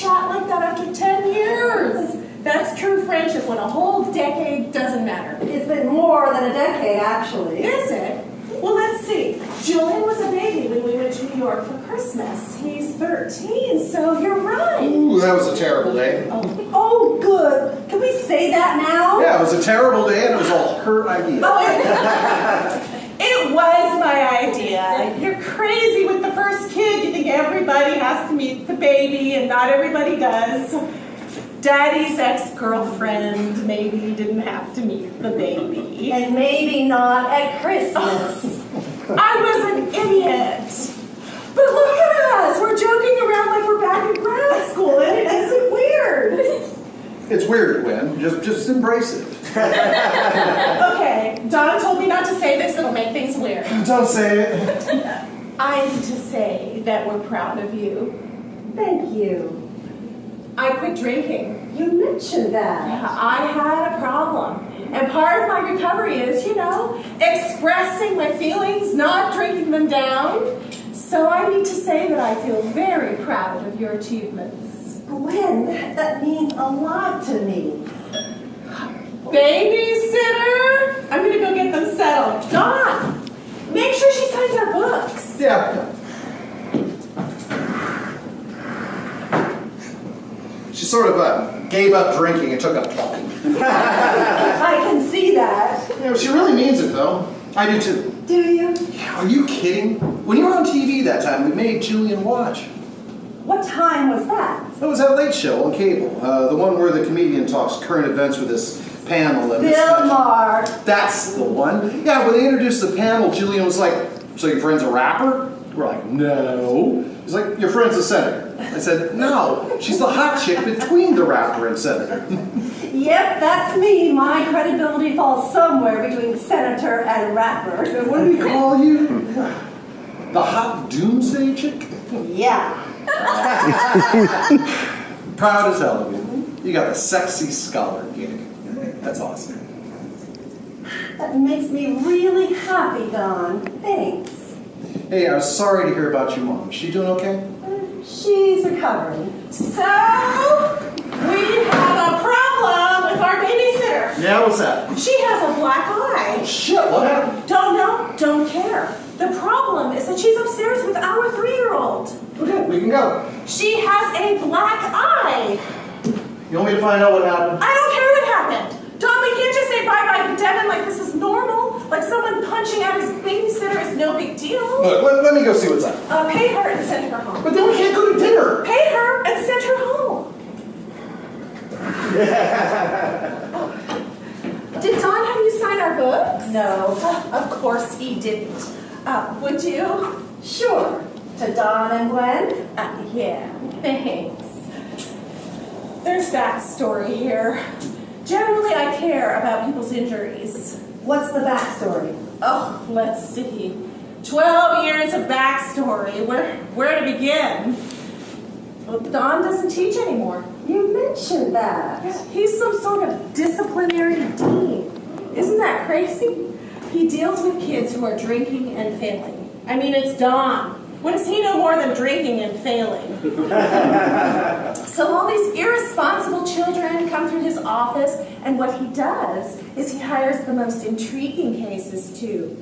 chat like that after 10 years. That's true friendship when a whole decade doesn't matter. It's been more than a decade, actually. Is it? Well, let's see. Julian was a baby when we went to New York for Christmas. He's 13, so you're right. Ooh, that was a terrible day. Oh, good. Can we say that now? Yeah, it was a terrible day, and it was all her idea. It was my idea. You're crazy with the first kid. You think everybody has to meet the baby, and not everybody does. Daddy's ex-girlfriend maybe didn't have to meet the baby. And maybe not at Christmas. I was an idiot. But look at us. We're joking around like we're back in grad school, and it isn't weird. It's weird, Gwen. Just embrace it. Okay, Donna told me not to say this. It'll make things weird. Don't say it. I'm to say that we're proud of you. Thank you. I quit drinking. You mentioned that. I had a problem. And part of my recovery is, expressing my feelings, not drinking them down. So I need to say that I feel very proud of your achievements. Gwen, that means a lot to me. Babysitter? I'm going to go get them settled. Dawn, make sure she signs our books. Yeah. She sort of gave up drinking and took up talking. I can see that. She really means it, though. I do, too. Do you? Yeah, are you kidding? When you were on TV that time, we made Julian watch. What time was that? That was that Late Show on cable. The one where the comedian talks current events with this panel. And Bill Maher. That's the one. Yeah, when they introduced the panel, Julian was like, "So your friend's a rapper?" We're like, "No." He's like, "Your friend's a senator." I said, "No, she's the hot chick between the rapper and senator." Yep, that's me. My credibility falls somewhere between senator and rapper. What did he call you? The hot doomsday chick? Yeah. Proud as hell of you. You got the sexy scholar gig. That's awesome. That makes me really happy, Don. Thanks. Hey, I was sorry to hear about your mom. Is she doing okay? She's recovering. So, we have a problem with our babysitter. Yeah, what's that? She has a black eye. Shit, what happened? Don't know, don't care. The problem is that she's upstairs with our 3-year-old. Okay, we can go. She has a black eye. You want me to find out what happened? I don't care what happened. Don, we can't just say bye-bye to Devin like this is normal. Like someone punching out his babysitter is no big deal. Look, let me go see what's up. Pay her and send her home. But then we can't go to dinner. Pay her and send her home. Did Don have you sign our books? No. Of course he didn't. Would you? Sure. To Don and Gwen? Yeah, thanks. There's backstory here. Generally, I care about people's injuries. What's the backstory? Oh, let's see. 12 years of backstory. Where to begin? Well, Don doesn't teach anymore. You mentioned that. He's some sort of disciplinary dean. Isn't that crazy? He deals with kids who are drinking and failing. I mean, it's Don. What does he know more than drinking and failing? So all these irresponsible children come through his office, and what he does is he hires the most intriguing cases to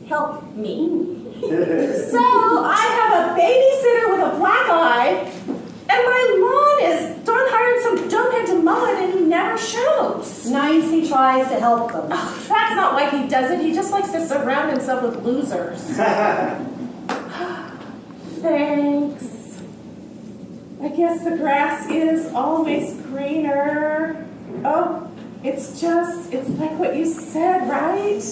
help me. So I have a babysitter with a black eye, and my lawn is, Don hired some dumbhead to mow it, and he never shows. Nice he tries to help them. Oh, that's not why he does it. He just likes to surround himself with losers. Thanks. I guess the grass is always greener. Oh, it's like what you said, right?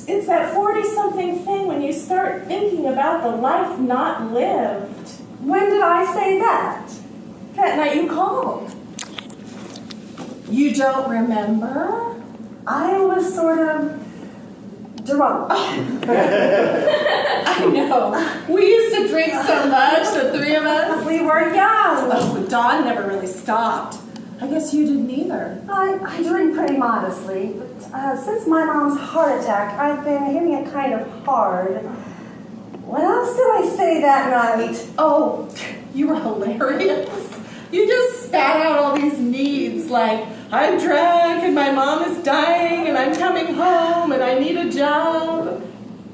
It's that 40-something thing when you start thinking about the life not lived. When did I say that? That night you called. You don't remember? I was sort of drunk. I know. We used to drink so much, the three of us. We were young. Oh, Dawn never really stopped. I guess you didn't either. I drink pretty modestly, but since my mom's heart attack, I've been hitting it kind of hard. What else did I say that night? Oh, You were hilarious. You just spat out all these needs like, I'm drunk and my mom is dying and I'm coming home and I need a job.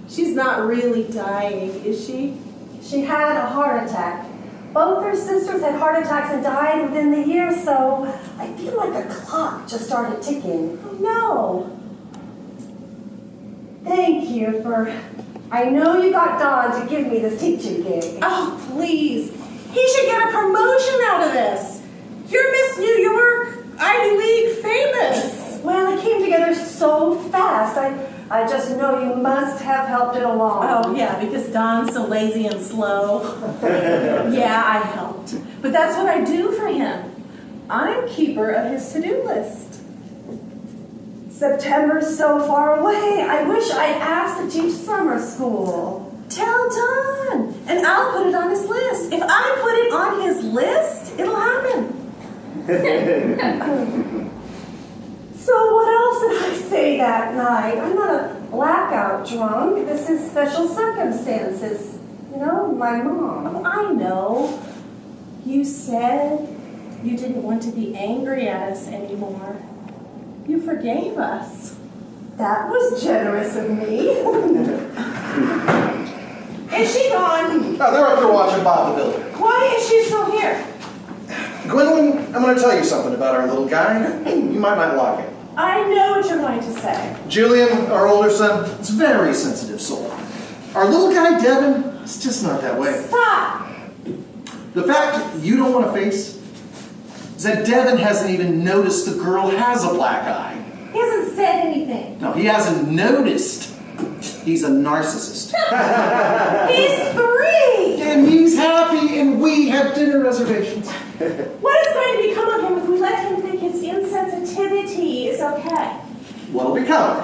She's not really dying, is she? She had a heart attack. Both her sisters had heart attacks and died within the year, so I feel like a clock just started ticking. Oh, no. Thank you for... I know you got Don to give me this teaching gig. Oh, please. He should get a promotion out of this. You're Miss New York, Ivy League famous. Well, it came together so fast. I just know you must have helped it along. Oh, yeah, because Don's so lazy and slow. Yeah, I helped. But that's what I do for him. I'm keeper of his to-do list. September's so far away. I wish I'd asked to teach summer school. Tell Don, and I'll put it on his list. If I put it on his list, it'll happen. So what else did I say that night? I'm not a blackout drunk. This is special circumstances. You know, my mom. Oh, I know. You said you didn't want to be angry at us anymore. You forgave us. That was generous of me. Is she gone? Oh, they're up there watching Bob the Builder. Why is she still here? Gwendolyn, I'm going to tell you something about our little guy. You might not like it. I know what you're going to say. Julian, our older son, is a very sensitive soul. Our little guy, Devin, is just not that way. Stop! The fact you don't want to face is that Devin hasn't even noticed the girl has a black eye. He hasn't said anything. No, he hasn't noticed. He's a narcissist. He's 3! And he's happy, and we have dinner reservations. What is going to become of him if we let him think his insensitivity is okay? What'll become?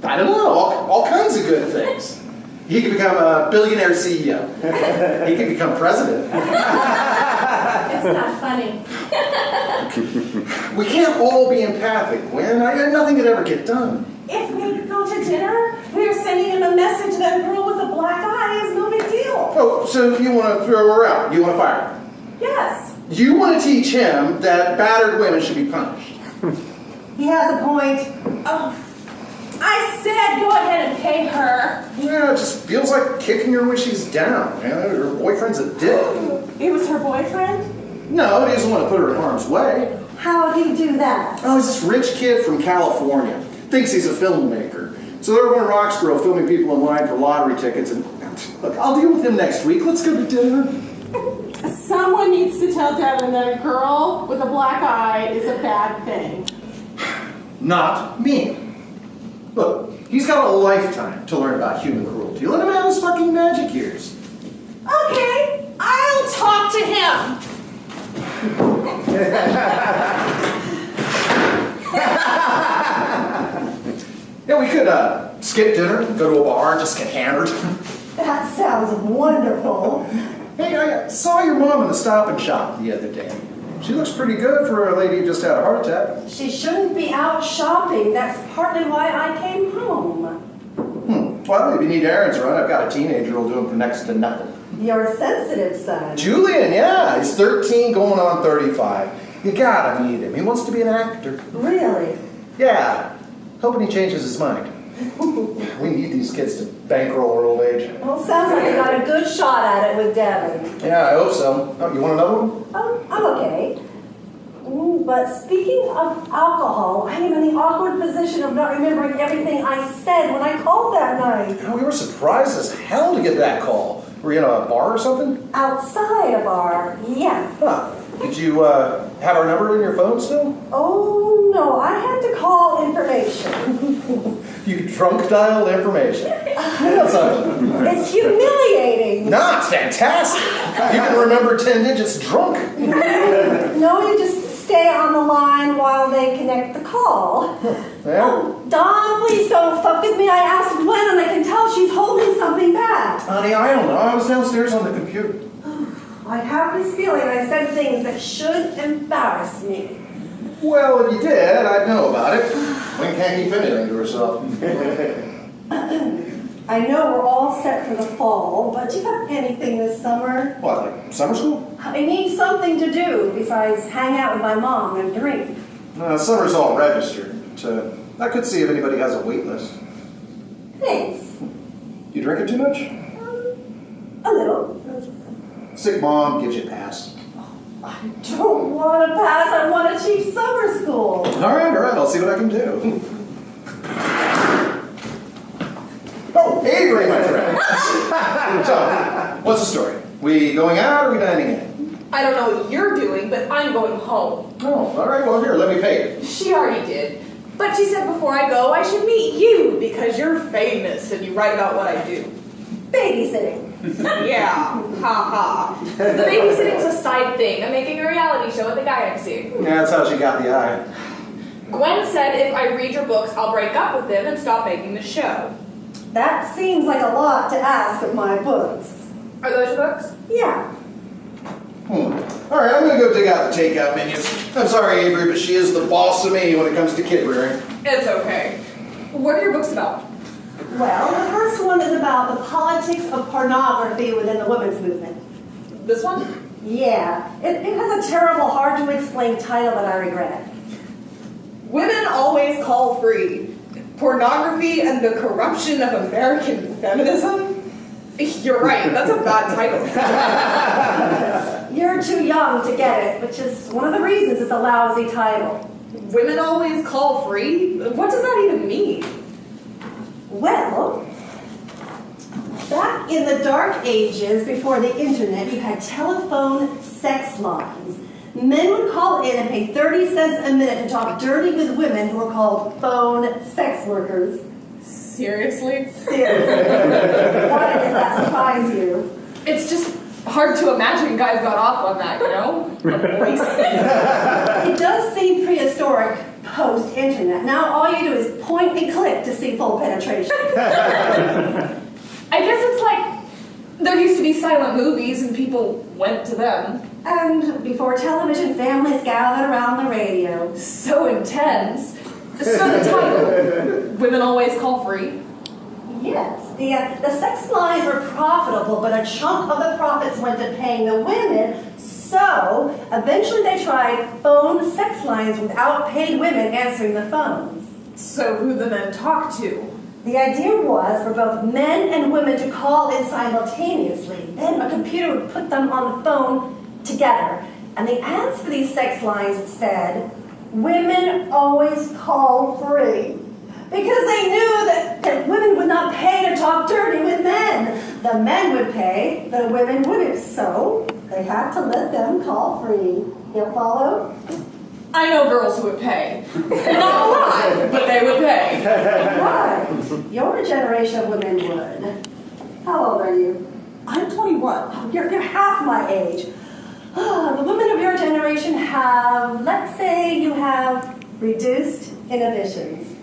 I don't know, all kinds of good things. He could become a billionaire CEO. He could become president. It's not funny. We can't all be empathic, Gwen. Nothing could ever get done. If we go to dinner, we are sending him a message that a girl with a black eye is no big deal. Oh, so you want to throw her out? You want to fire her? Yes. You want to teach him that battered women should be punished. He has a point. Oh, I said go ahead and pay her. Yeah, it just feels like kicking her when she's down. You know, her boyfriend's a dick. It was her boyfriend? No, he doesn't want to put her in harm's way. How would he do that? Oh, he's this rich kid from California. Thinks he's a filmmaker. So they're over in Roxborough filming people in line for lottery tickets. And look, I'll deal with him next week. Let's go to dinner. Someone needs to tell Devin that a girl with a black eye is a bad thing. Not me. Look, he's got a lifetime to learn about human cruelty. Let him have his fucking magic years. Okay, I'll talk to him. Yeah, we could skip dinner, go to a bar, just get hammered. That sounds wonderful. Hey, I saw your mom in the Stop and Shop the other day. She looks pretty good for a lady who just had a heart attack. She shouldn't be out shopping. That's partly why I came home. Well, if you need errands run, I've got a teenager who'll do them for next to nothing. Your sensitive son. Julian, yeah, he's 13 going on 35. You gotta meet him. He wants to be an actor. Really? Yeah, hoping he changes his mind. We need these kids to bankroll our old age. Well, sounds like you got a good shot at it with Devin. Yeah, I hope so. Oh, you want another one? Oh, I'm okay. But speaking of alcohol, I am in the awkward position of not remembering everything I said when I called that night. Oh, we were surprised as hell to get that call. Were you in a bar or something? Outside a bar, yeah. Huh. Did you have our number in your phone still? Oh, no, I had to call information. You drunk dialed information. That's something. It's humiliating. No, it's fantastic. You can remember 10 digits drunk. No, you just stay on the line while they connect the call. Yeah. Oh, Dawn, please don't fuck with me. I asked Gwen and I can tell she's holding something back. Honey, I don't know. I was downstairs on the computer. I have this feeling I said things that should embarrass me. Well, if you did, I'd know about it. Gwen can't keep anything to herself. I know we're all set for the fall, but do you have anything this summer? What, like summer school? I need something to do besides hang out with my mom and drink. Summer's all registered. I could see if anybody has a wait list. Thanks. You drinking too much? A little. Sick mom gives you a pass. I don't want to pass. I want to teach summer school. All right, I'll see what I can do. Oh, Avery, my friend. So, what's the story? We going out or we dining in? I don't know what you're doing, but I'm going home. Oh, all right, well, here, let me pay you. She already did. But she said before I go, I should meet you because you're famous and you write about what I do. Babysitting. Yeah, ha. The babysitting's a side thing. I'm making a reality show with the guy I'm seeing. Yeah, that's how she got the eye. Gwen said if I read your books, I'll break up with him and stop making the show. That seems like a lot to ask of my books. Are those your books? Yeah. All right, I'm going to go dig out the takeout menus. I'm sorry, Avery, but she is the boss of me when it comes to kid rearing. It's okay. What are your books about? Well, the first one is about the politics of pornography within the women's movement. This one? Yeah. It has a terrible, hard-to-explain title that I regret. Women Always Call Free. Pornography and the Corruption of American Feminism? You're right, that's a bad title. You're too young to get it, which is one of the reasons it's a lousy title. Women Always Call Free? What does that even mean? Well, back in the dark ages before the internet, you had telephone sex lines. Men would call in and pay 30 cents a minute to talk dirty with women who were called phone sex workers. Seriously? Seriously. Why does that surprise you? It's just hard to imagine guys got off on that, you know? It does seem prehistoric post-internet. Now all you do is point and click to see full penetration. I guess it's like there used to be silent movies and people went to them. And before television, families gathered around the radio. So intense. So the title, Women Always Call Free. Yes, the sex lines were profitable, but a chunk of the profits went to paying the women. So eventually they tried phone sex lines without paid women answering the phones. So who the men talk to? The idea was for both men and women to call in simultaneously. Then a computer would put them on the phone together. And the ads for these sex lines said, "Women always call free." Because they knew that women would not pay to talk dirty with men. The men would pay, the women wouldn't. So they had to let them call free. You follow? I know girls who would pay. Not a lot, but they would pay. Right. Your generation of women would. How old are you? I'm 21. You're half my age. The women of your generation have, let's say you have reduced inhibitions.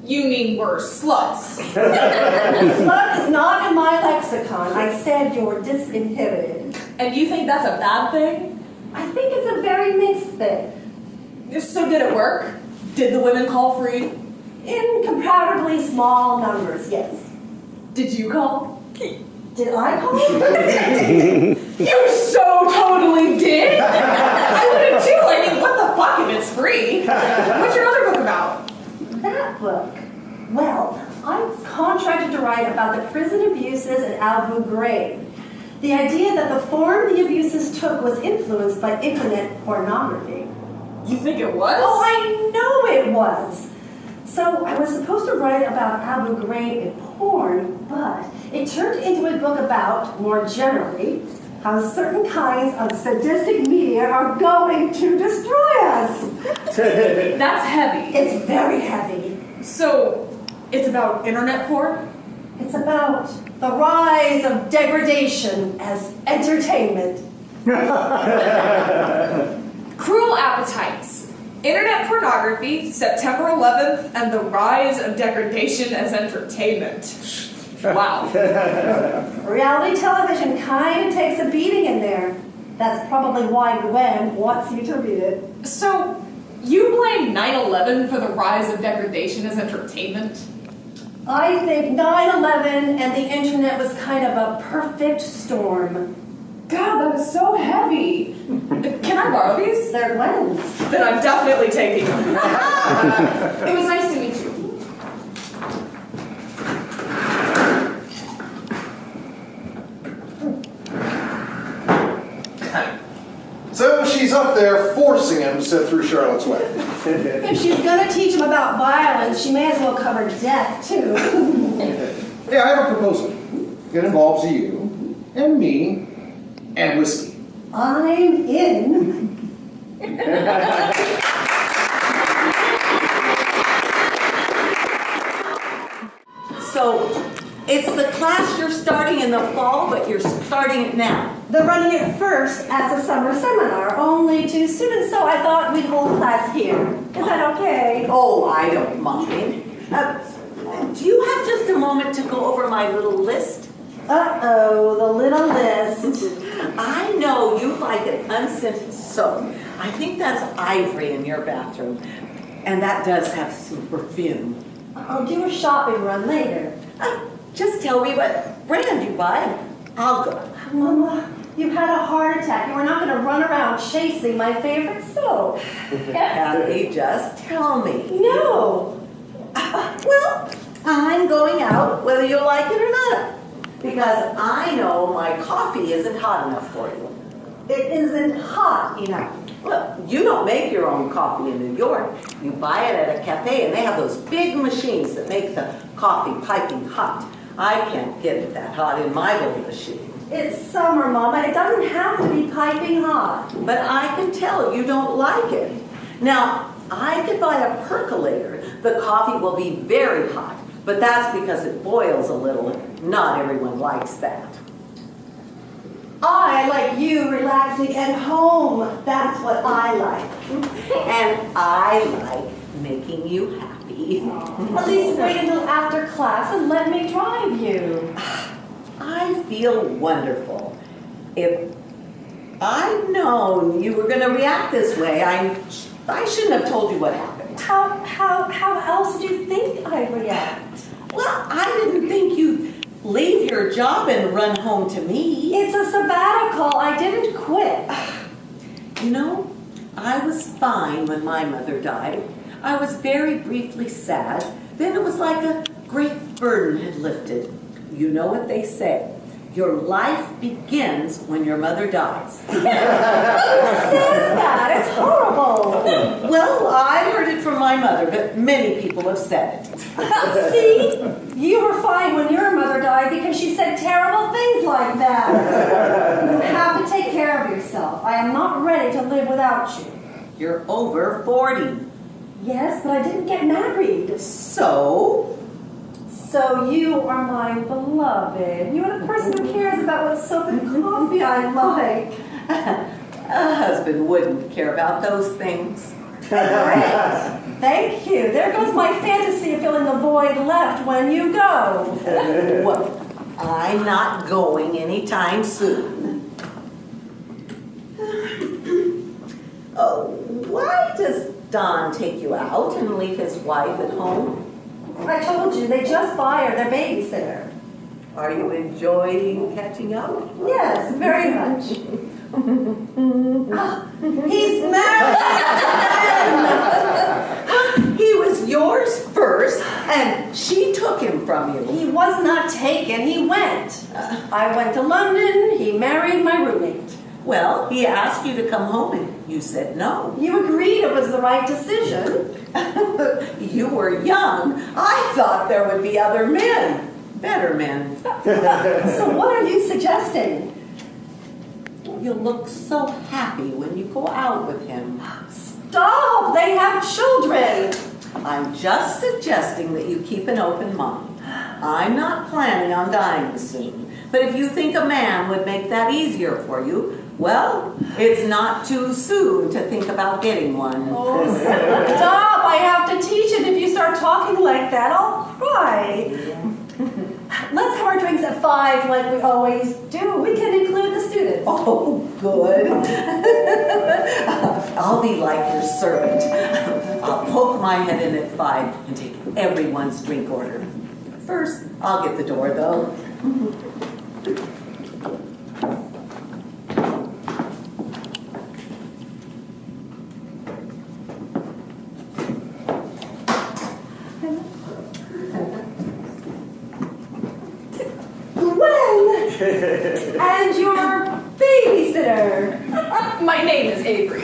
You mean we're sluts. Slut is not in my lexicon. I said you're disinhibited. And you think that's a bad thing? I think it's a very mixed thing. So did it work? Did the women call free? In comparatively small numbers, yes. Did you call? Did I call? You so totally did! I would have too. I mean, what the fuck if it's free? What's your other book about? That book? Well, I was contracted to write about the prison abuses at Abu Ghraib. The idea that the form the abuses took was influenced by internet pornography. You think it was? Oh, I know it was! So I was supposed to write about Abu Ghraib and porn, but it turned into a book about, more generally, how certain kinds of sadistic media are going to destroy us. That's heavy. It's very heavy. So, it's about internet porn? It's about the rise of degradation as entertainment. Cruel Appetites. Internet pornography, September 11th, and the rise of degradation as entertainment. Wow. Reality television kind of takes a beating in there. That's probably why Gwen wants you to read it. So, you blame 9/11 for the rise of degradation as entertainment? I think 9/11 and the internet was kind of a perfect storm. God, that is so heavy. Can I borrow these? They're Gwen's. Then I'm definitely taking them. It was nice to meet you. So she's up there forcing him to sit through Charlotte's wedding. If she's gonna teach him about violence, she may as well cover death, too. Yeah, I have a proposal. It involves you and me and whiskey. I'm in. So it's the class you're starting in the fall, but you're starting it now. They're running it first as a summer seminar, only 2 students, so I thought we'd hold class here. Is that okay? Oh, I don't mind. Do you have just a moment to go over my little list? Uh-oh, the little list. I know you like an unscented soap. I think that's ivory in your bathroom. And that does have some perfume. I'll do a shopping run later. Just tell me what brand you buy. I'll go. Mama, you had a heart attack. You were not going to run around chasing my favorite soap. Kathy, just tell me. No. Well, I'm going out whether you like it or not. Because I know my coffee isn't hot enough for you. It isn't hot enough. Well, you don't make your own coffee in New York. You buy it at a cafe, and they have those big machines that make the coffee piping hot. I can't get it that hot in my little machine. It's summer, Mama. It doesn't have to be piping hot. But I can tell you don't like it. Now, I could buy a percolator. The coffee will be very hot, but that's because it boils a little. Not everyone likes that. I like you relaxing at home. That's what I like. And I like making you happy. At least wait until after class and let me drive you. I feel wonderful. If I'd known you were going to react this way, I shouldn't have told you what happened. How else did you think I'd react? Well, I didn't think you'd leave your job and run home to me. It's a sabbatical. I didn't quit. You know, I was fine when my mother died. I was very briefly sad. Then it was like a great burden had lifted. You know what they say. Your life begins when your mother dies. Who says that? It's horrible. Well, I heard it from my mother, but many people have said it. See? You were fine when your mother died because she said terrible things like that. You have to take care of yourself. I am not ready to live without you. You're over 40. Yes, but I didn't get married. So So you are my beloved. You are the person who cares about what soap and coffee I like. a husband wouldn't care about those things. Great. Thank you. There goes my fantasy of filling the void left when you go. Well, I'm not going anytime soon. Oh, why does Don take you out and leave his wife at home? I told you, they just fired their babysitter. Are you enjoying catching up? Yes, very much. He's married again! He was yours first, and she took him from you. He was not taken, he went. I went to London, he married my roommate. Well, he asked you to come home, and you said no. You agreed it was the right decision. You were young. I thought there would be other men, better men. So what are you suggesting? You look so happy when you go out with him. Stop! They have children! I'm just suggesting that you keep an open mind. I'm not planning on dying soon. But if you think a man would make that easier for you, well, it's not too soon to think about getting one. Oh, stop! I have to teach it. If you start talking like that, I'll cry. Let's have our drinks at 5 like we always do. We can include the students. Oh, good. I'll be like your servant. I'll poke my head in at 5 and take everyone's drink order. First, I'll get the door, though. And your babysitter. My name is Avery.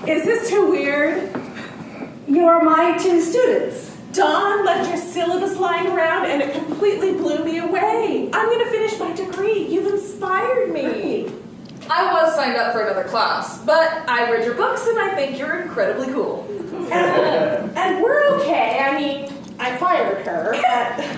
Is this too weird? You're my two students. Dawn left your syllabus lying around and it completely blew me away. I'm going to finish my degree. You've inspired me. I was signed up for another class, but I read your books and I think you're incredibly cool. And we're okay. I mean, I fired her,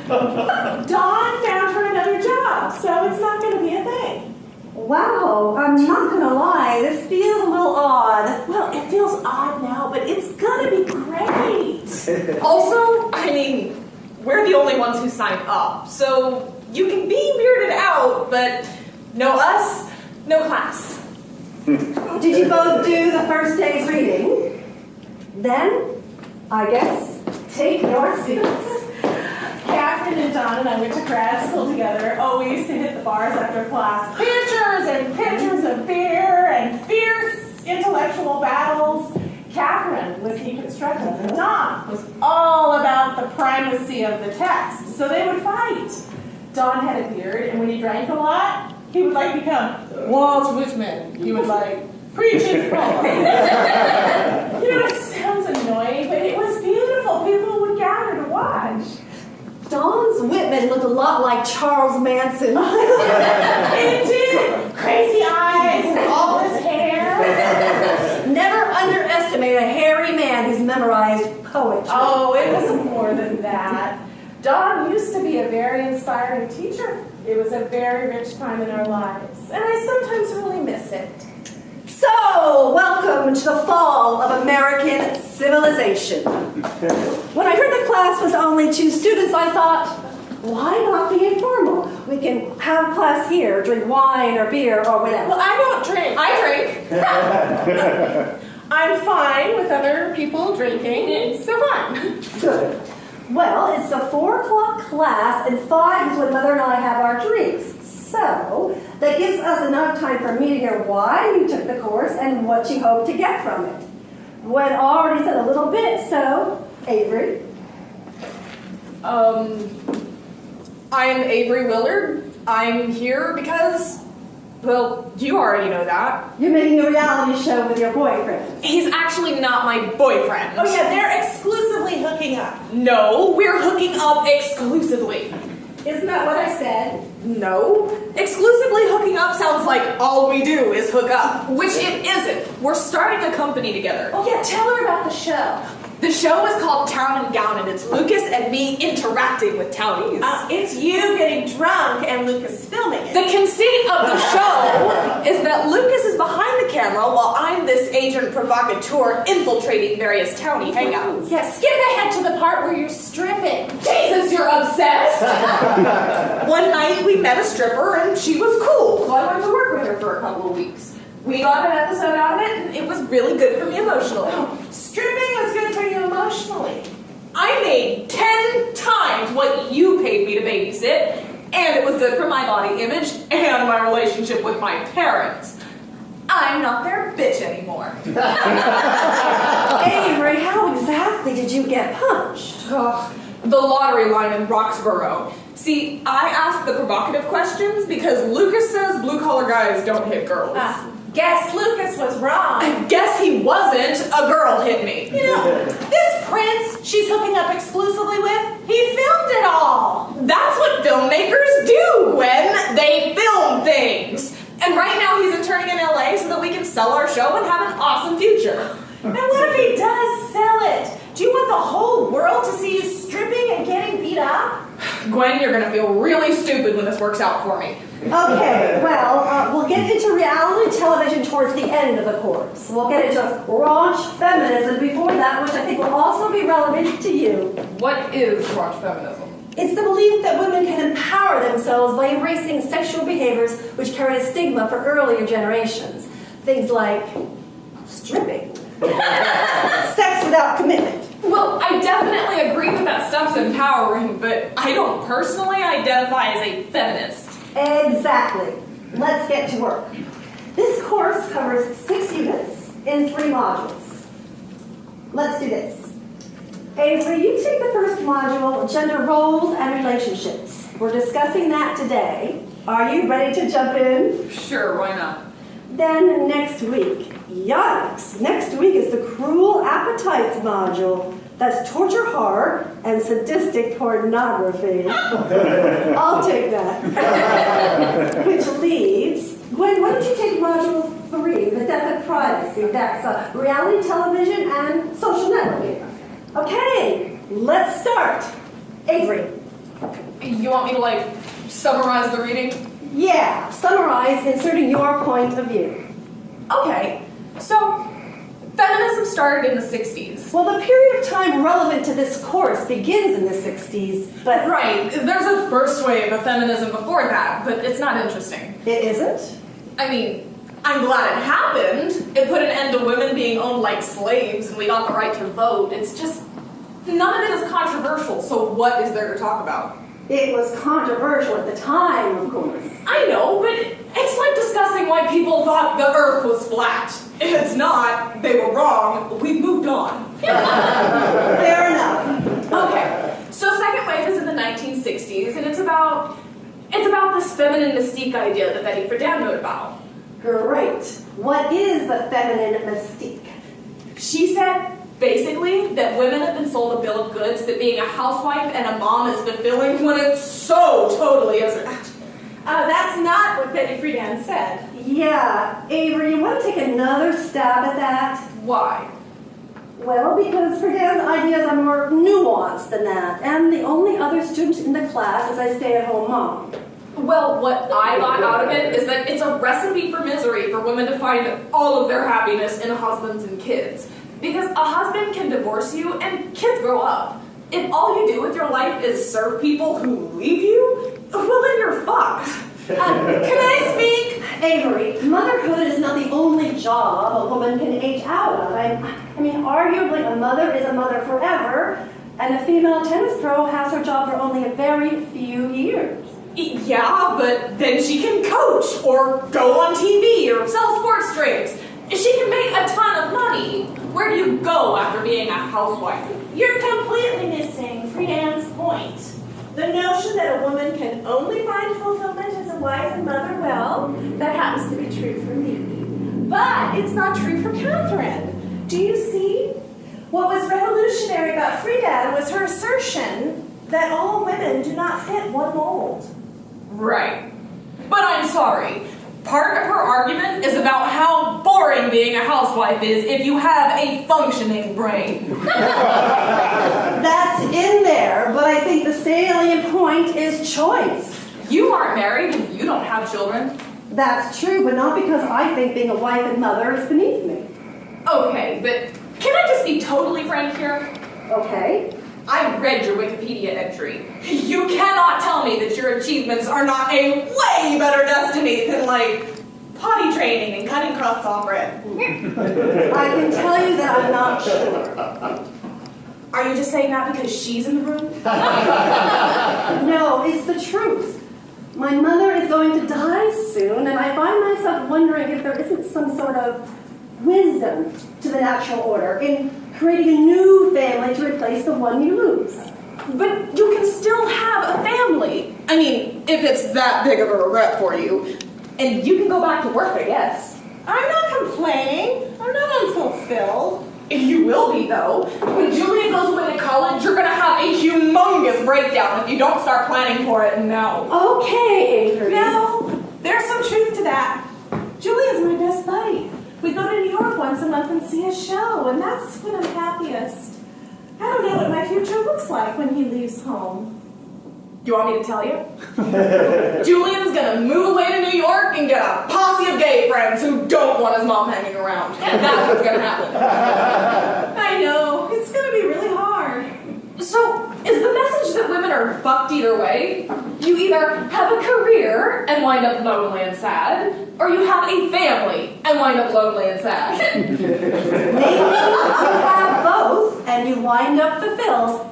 but Dawn found her another job, so it's not going to be a thing. Wow, I'm not gonna lie, this feels a little odd. Well, it feels odd now, but it's going to be great. Also, I mean, we're the only ones who signed up, so you can be weirded out, but no us, no class. Did you both do the first day's reading? Then, I guess, take your seats. Catherine and Dawn and I went to grad school together. Oh, we used to hit the bars after class. Pitchers and pitchers of beer and fierce intellectual battles. Catherine was deconstructive and Dawn was all about the primacy of the text. So they would fight. Dawn had a beard, and when he drank a lot, he would like become Walt Whitman. He would like preach his poem. You know, it sounds annoying, but it was beautiful. People would gather to watch. Dawn's Whitman looked a lot like Charles Manson. It did. Crazy eyes and all his hair. Never underestimate a hairy man who's memorized poetry. Oh, it was more than that. Dawn used to be a very inspiring teacher. It was a very rich time in our lives, and I sometimes really miss it. So, welcome to the fall of American civilization. When I heard the class was only 2 students, I thought, why not be informal? We can have class here, drink wine or beer or whatever. Well, I don't drink. I drink. I'm fine with other people drinking. It's so fun. Good. Well, it's a 4 o'clock class, and 5 is when Mother and I have our drinks. So, that gives us enough time for me to hear why you took the course and what you hope to get from it. Gwen already said a little bit, so, Avery. I'm Avery Willard. I'm here because, well, you already know that. You're making a reality show with your boyfriend. He's actually not my boyfriend. Oh yeah, they're exclusively hooking up. No, we're hooking up exclusively. Isn't that what I said? No. Exclusively hooking up sounds like all we do is hook up, which it isn't. We're starting a company together. Oh yeah, tell her about the show. The show is called Town and Gown, and it's Lucas and me interacting with townies. It's you getting drunk and Lucas filming it. The conceit of the show is that Lucas is behind the camera while I'm this agent provocateur infiltrating various townie hangouts. Yeah, skip ahead to the part where you're stripping. Jesus, you're obsessed! One night we met a stripper and she was cool, so I went to work with her for a couple of weeks. We got an episode out of it and it was really good for me emotionally. Stripping was good for you emotionally. I made 10 times what you paid me to babysit, and it was good for my body image and my relationship with my parents. I'm not their bitch anymore. Avery, how exactly did you get punched? The lottery line in Roxborough. See, I asked the provocative questions because Lucas says blue-collar guys don't hit girls. Guess Lucas was wrong. I guess he wasn't. A girl hit me. You know, this prince she's hooking up exclusively with, he filmed it all. That's what filmmakers do, Gwen. They film things. And right now he's interning in LA so that we can sell our show and have an awesome future. And what if he does sell it? Do you want the whole world to see you stripping and getting beat up? Gwen, you're gonna feel really stupid when this works out for me. Okay, well, we'll get into reality television towards the end of the course. We'll get into raunch feminism before that, which I think will also be relevant to you. What is raunch feminism? It's the belief that women can empower themselves by embracing sexual behaviors which carried a stigma for earlier generations. Things like stripping, sex without commitment, Well, I definitely agree that stuff's empowering, but I don't personally identify as a feminist. Exactly. Let's get to work. This course covers 6 units in 3 modules. Let's do this. Avery, you take the first module, Gender Roles and Relationships. We're discussing that today. Are you ready to jump in? Sure, why not? Then next week, yikes! Next week is the Cruel Appetites module. That's torture, horror, and sadistic pornography. I'll take that. Which leaves, Gwen, why don't you take module 3, the death of privacy? That's reality television and social networking. Okay, let's start. Avery. You want me to, summarize the reading? Yeah, summarize inserting your point of view. Okay, so feminism started in the 60s. Well, the period of time relevant to this course begins in the 60s, but... Right, there's a first wave of feminism before that, but it's not interesting. It isn't? I mean, I'm glad it happened. It put an end to women being owned like slaves, and we got the right to vote. It's just, none of it is controversial, so what is there to talk about? It was controversial at the time, of course. I know, but it's like discussing why people thought the earth was flat. If it's not, they were wrong. We've moved on. Fair enough. Okay, so second wave is in the 1960s, and it's about this feminine mystique idea that Betty Friedan wrote about. Great. What is the feminine mystique? She said, basically, that women have been sold a bill of goods that being a housewife and a mom is fulfilling when it so totally isn't. That's not what Betty Friedan said. Yeah, Avery, you want to take another stab at that? Why? Well, because Friedan's ideas are more nuanced than that, and the only other student in the class is a stay-at-home mom. Well, what I got out of it is that it's a recipe for misery for women to find all of their happiness in husbands and kids. Because a husband can divorce you and kids grow up. If all you do with your life is serve people who leave you, well then you're fucked. Can I speak? Avery, motherhood is not the only job a woman can age out of. I mean, arguably a mother is a mother forever, and a female tennis pro has her job for only a very few years. Yeah, but then she can coach, or go on TV, or sell sports drinks. She can make a ton of money. Where do you go after being a housewife? You're completely missing Friedan's point. The notion that a woman can only find fulfillment as a wife and mother, well, that happens to be true for me. But it's not true for Catherine. Do you see? What was revolutionary about Friedan was her assertion that all women do not fit one mold. Right. But I'm sorry. Part of her argument is about how boring being a housewife is if you have a functioning brain. That's in there, but I think the salient point is choice. You aren't married and you don't have children. That's true, but not because I think being a wife and mother is beneath me. Okay, but can I just be totally frank here? Okay. I read your Wikipedia entry. You cannot tell me that your achievements are not a way better destiny than, potty training and cutting crusts on bread. I can tell you that I'm not sure. Are you just saying that because she's in the room? No, it's the truth. My mother is going to die soon, and I find myself wondering if there isn't some sort of wisdom to the natural order in creating a new family to replace the one you lose. But you can still have a family. I mean, if it's that big of a regret for you. And you can go back to work, I guess. I'm not complaining. I'm not unfulfilled. You will be, though. When Julia goes away to college, you're going to have a humongous breakdown if you don't start planning for it now. Okay, Avery. No, there's some truth to that. Julia's my best buddy. We go to New York once a month and see a show, and that's when I'm happiest. I don't know what my future looks like when he leaves home. You want me to tell you? Julian's gonna move away to New York and get a posse of gay friends who don't want his mom hanging around. That's what's gonna happen. I know. It's gonna be really hard. So, is the message that women are fucked either way? You either have a career and wind up lonely and sad, or you have a family and wind up lonely and sad. Maybe you have both, and and you wind up fulfilled.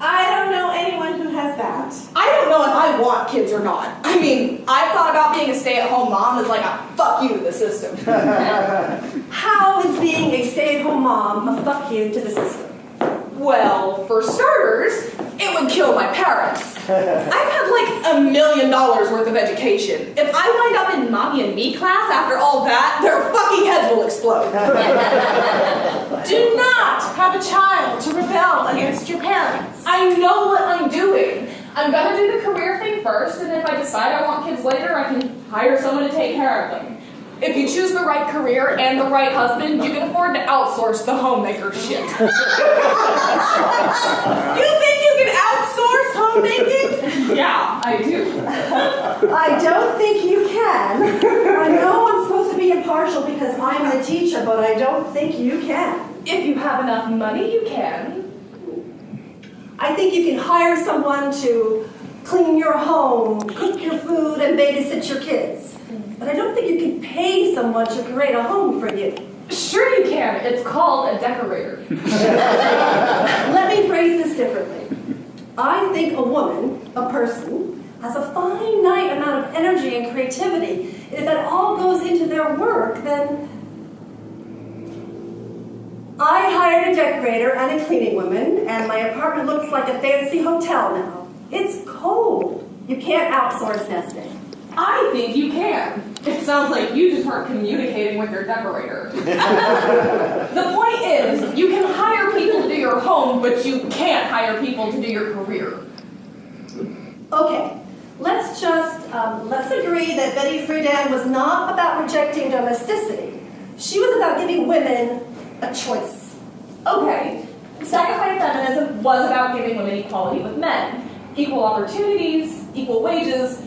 I don't know anyone who has that. I don't know if I want kids or not. I mean, I've thought about being a stay-at-home mom as like a fuck you to the system. How is being a stay-at-home mom a fuck you to the system? Well, for starters, it would kill my parents. I've had like $1 million worth of education. If I wind up in mommy and me class after all that, their fucking heads will explode. Do not have a child to rebel against your parents. I know what I'm doing. I'm gonna do the career thing first, and if I decide I want kids later, I can hire someone to take care of them. If you choose the right career and the right husband, you can afford to outsource the homemaker shit. You think you can outsource homemaking? Yeah, I do. I don't think you can. I know I'm supposed to be impartial because I'm the teacher, but I don't think you can. If you have enough money, you can. I think you can hire someone to clean your home, cook your food, and babysit your kids. But I don't think you can pay someone to create a home for you. Sure you can. It's called a decorator. Let me phrase this differently. I think a woman, a person, has a finite amount of energy and creativity. And if that all goes into their work, then I hired a decorator and a cleaning woman, and my apartment looks like a fancy hotel now. It's cold. You can't outsource nesting. I think you can. It sounds like you just weren't communicating with your decorator. The point is, you can hire people to do your home, but you can't hire people to do your career. Okay, let's agree that Betty Friedan was not about rejecting domesticity. She was about giving women a choice. Okay, sacrifice feminism was about giving women equality with men. Equal opportunities, equal wages,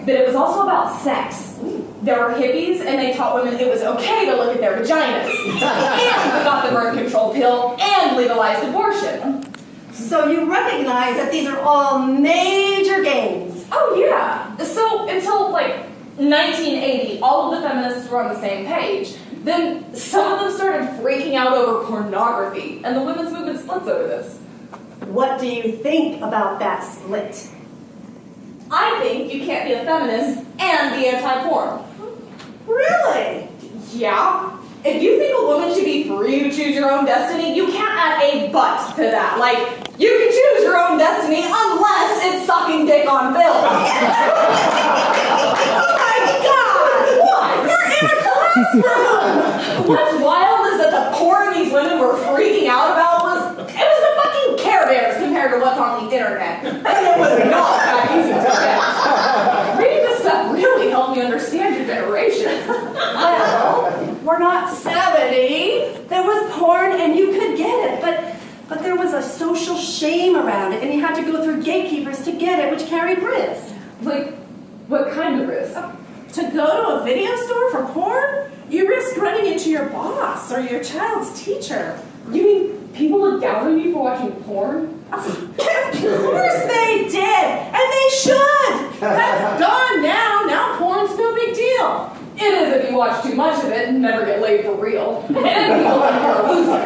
but it was also about sex. There were hippies, and they taught women it was okay to look at their vaginas. And we got the birth control pill and legalized abortion. So you recognize that these are all major gains. Oh yeah. So until like 1980, all of the feminists were on the same page. Then some of them started freaking out over pornography, and the women's movement splits over this. What do you think about that split? I think you can't be a feminist and be anti-porn. Really? Yeah. If you think a woman should be free to choose your own destiny, you can't add a but to that. Like, you can choose your own destiny unless it's sucking dick on film. Oh my God! What? You're in a classroom! What's wild is that the porn these women were freaking out about was the fucking Care Bears compared to what's on the internet. And it was not that easy to get. Reading this stuff really helped me understand your generation. Well, we're not 70. There was porn and you could get it, but there was a social shame around it, and you had to go through gatekeepers to get it, which carried risk. Like, what kind of risk? To go to a video store for porn? You risk running into your boss or your child's teacher. You mean people look down on you for watching porn? Of course they did, and they should. That's gone now. Now porn's no big deal. It is if you watch too much of it and never get laid for real. And people think you're a loser.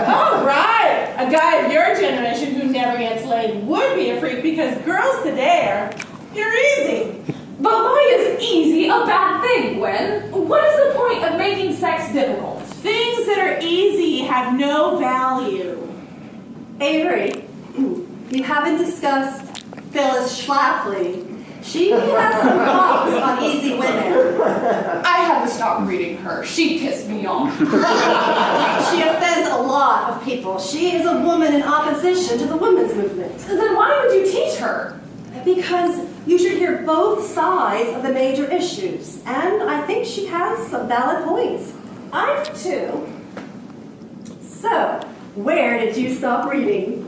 All right, a guy of your generation who never gets laid would be a freak because girls today you're easy. But why is easy a bad thing, Gwen? What is the point of making sex difficult? Things that are easy have no value. Avery, you haven't discussed Phyllis Schlafly. She has some thoughts on easy women. I had to stop reading her. She pissed me off. She offends a lot of people. She is a woman in opposition to the women's movement. Then why would you teach her? Because you should hear both sides of the major issues. And I think she has some valid points. I do too. So, where did you stop reading?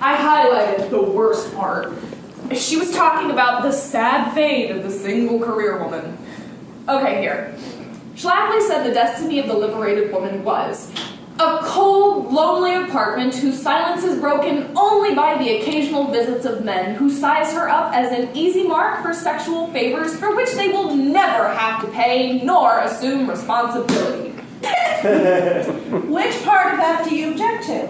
I highlighted the worst part. She was talking about the sad fate of the single career woman. Okay, here. Schlafly said the destiny of the liberated woman was a cold, lonely apartment whose silence is broken only by the occasional visits of men who size her up as an easy mark for sexual favors for which they will never have to pay nor assume responsibility. Which part of that do you object to?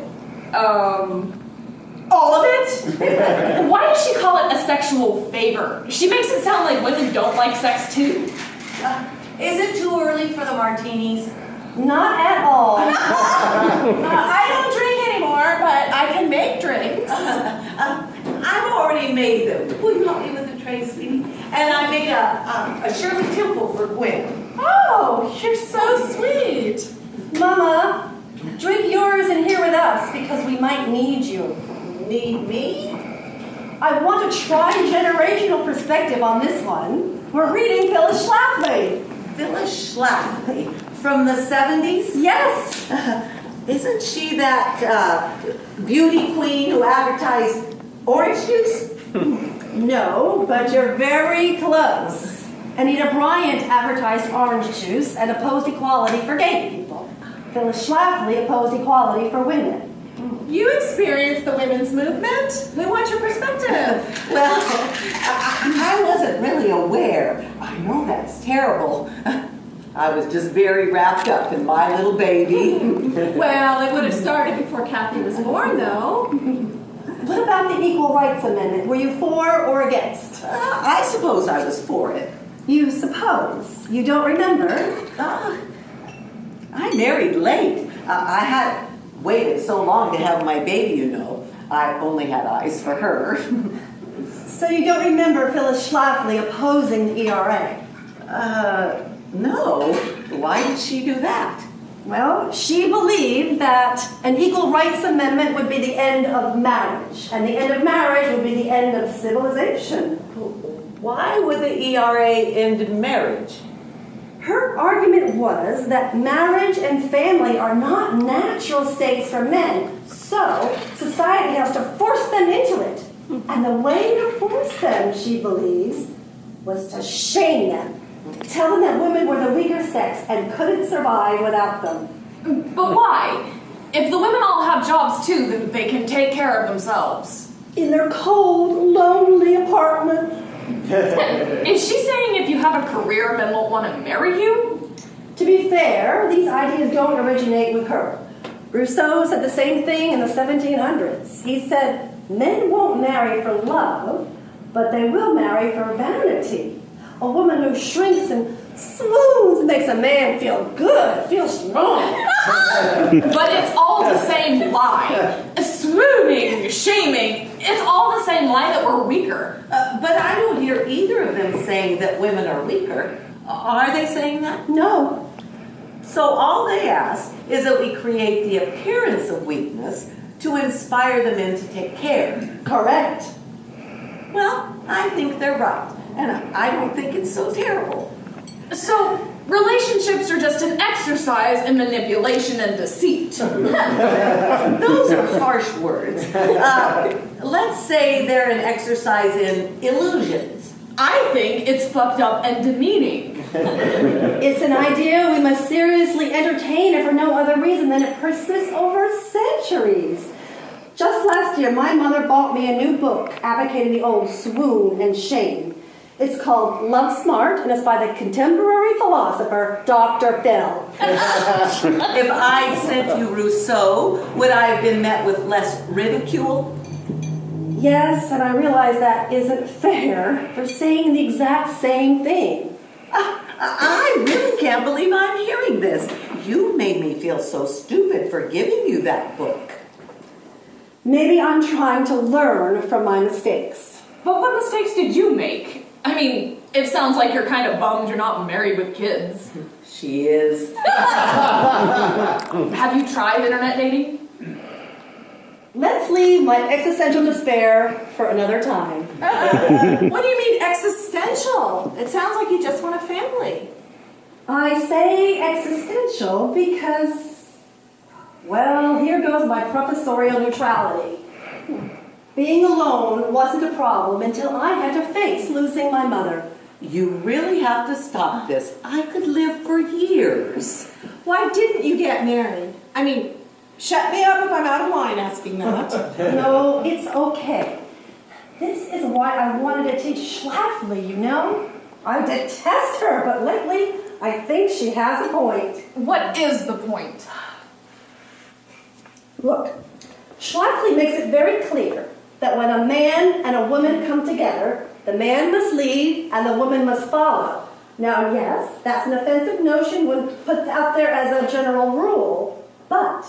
All of it? Why does she call it a sexual favor? She makes it sound like women don't like sex too. Is it too early for the martinis? Not at all. I don't drink anymore, but I can make drinks. I've already made them. Will you help me with the tray, sweetie? And I make a Shirley Temple for Gwen. Oh, you're so sweet. Mama, drink yours and here with us because we might need you. Need me? I want a tri-generational perspective on this one. We're reading Phyllis Schlafly. Phyllis Schlafly from the 70s? Yes. Isn't she that beauty queen who advertised orange juice? No, but you're very close. Anita Bryant advertised orange juice and opposed equality for gay people. Phyllis Schlafly opposed equality for women. You experienced the women's movement. We want your perspective. Well, I wasn't really aware. I know that's terrible. I was just very wrapped up in my little baby. Well, it would have started before Kathy was born, though. What about the Equal Rights Amendment? Were you for or against? I suppose I was for it. You suppose. You don't remember? I married late. I had waited so long to have my baby, you know. I only had eyes for her. So you don't remember Phyllis Schlafly opposing the ERA? No. Why did she do that? Well, she believed that an Equal Rights Amendment would be the end of marriage, and the end of marriage would be the end of civilization. Why would the ERA end marriage? Her argument was that marriage and family are not natural states for men, so society has to force them into it. And the way to force them, she believes, was to shame them. Tell them that women were the weaker sex and couldn't survive without them. But why? If the women all have jobs too, then they can take care of themselves. In their cold, lonely apartment. Is she saying if you have a career, men won't want to marry you? To be fair, these ideas don't originate with her. Rousseau said the same thing in the 1700s. He said, men won't marry for love, but they will marry for vanity. A woman who shrinks and swoons and makes a man feel good, feel strong. But it's all the same lie. Swooning, shaming, it's all the same lie that we're weaker. But I don't hear either of them saying that women are weaker. Are they saying that? No. So all they ask is that we create the appearance of weakness to inspire the men to take care. Correct. Well, I think they're right. And I don't think it's so terrible. So, relationships are just an exercise in manipulation and deceit. Those are harsh words. Let's say they're an exercise in illusions. I think it's fucked up and demeaning. It's an idea we must seriously entertain if for no other reason than it persists over centuries. Just last year, my mother bought me a new book advocating the old swoon and shame. It's called Love Smart, and it's by the contemporary philosopher, Dr. Phil. If I'd sent you Rousseau, would I have been met with less ridicule? Yes, and I realize that isn't fair for saying the exact same thing. I really can't believe I'm hearing this. You made me feel so stupid for giving you that book. Maybe I'm trying to learn from my mistakes. But what mistakes did you make? I mean, it sounds like you're kind of bummed you're not married with kids. She is. Have you tried internet dating? Let's leave my existential despair for another time. What do you mean existential? It sounds like you just want a family. I say existential because, well, here goes my professorial neutrality. Being alone wasn't a problem until I had to face losing my mother. You really have to stop this. I could live for years. Why didn't you get married? I mean, shut me up if I'm out of line asking that. No, it's okay. This is why I wanted to teach Schlafly, you know? I detest her, but lately I think she has a point. What is the point? Look, Schlafly makes it very clear that when a man and a woman come together, the man must lead and the woman must follow. Now, yes, that's an offensive notion when put out there as a general rule, but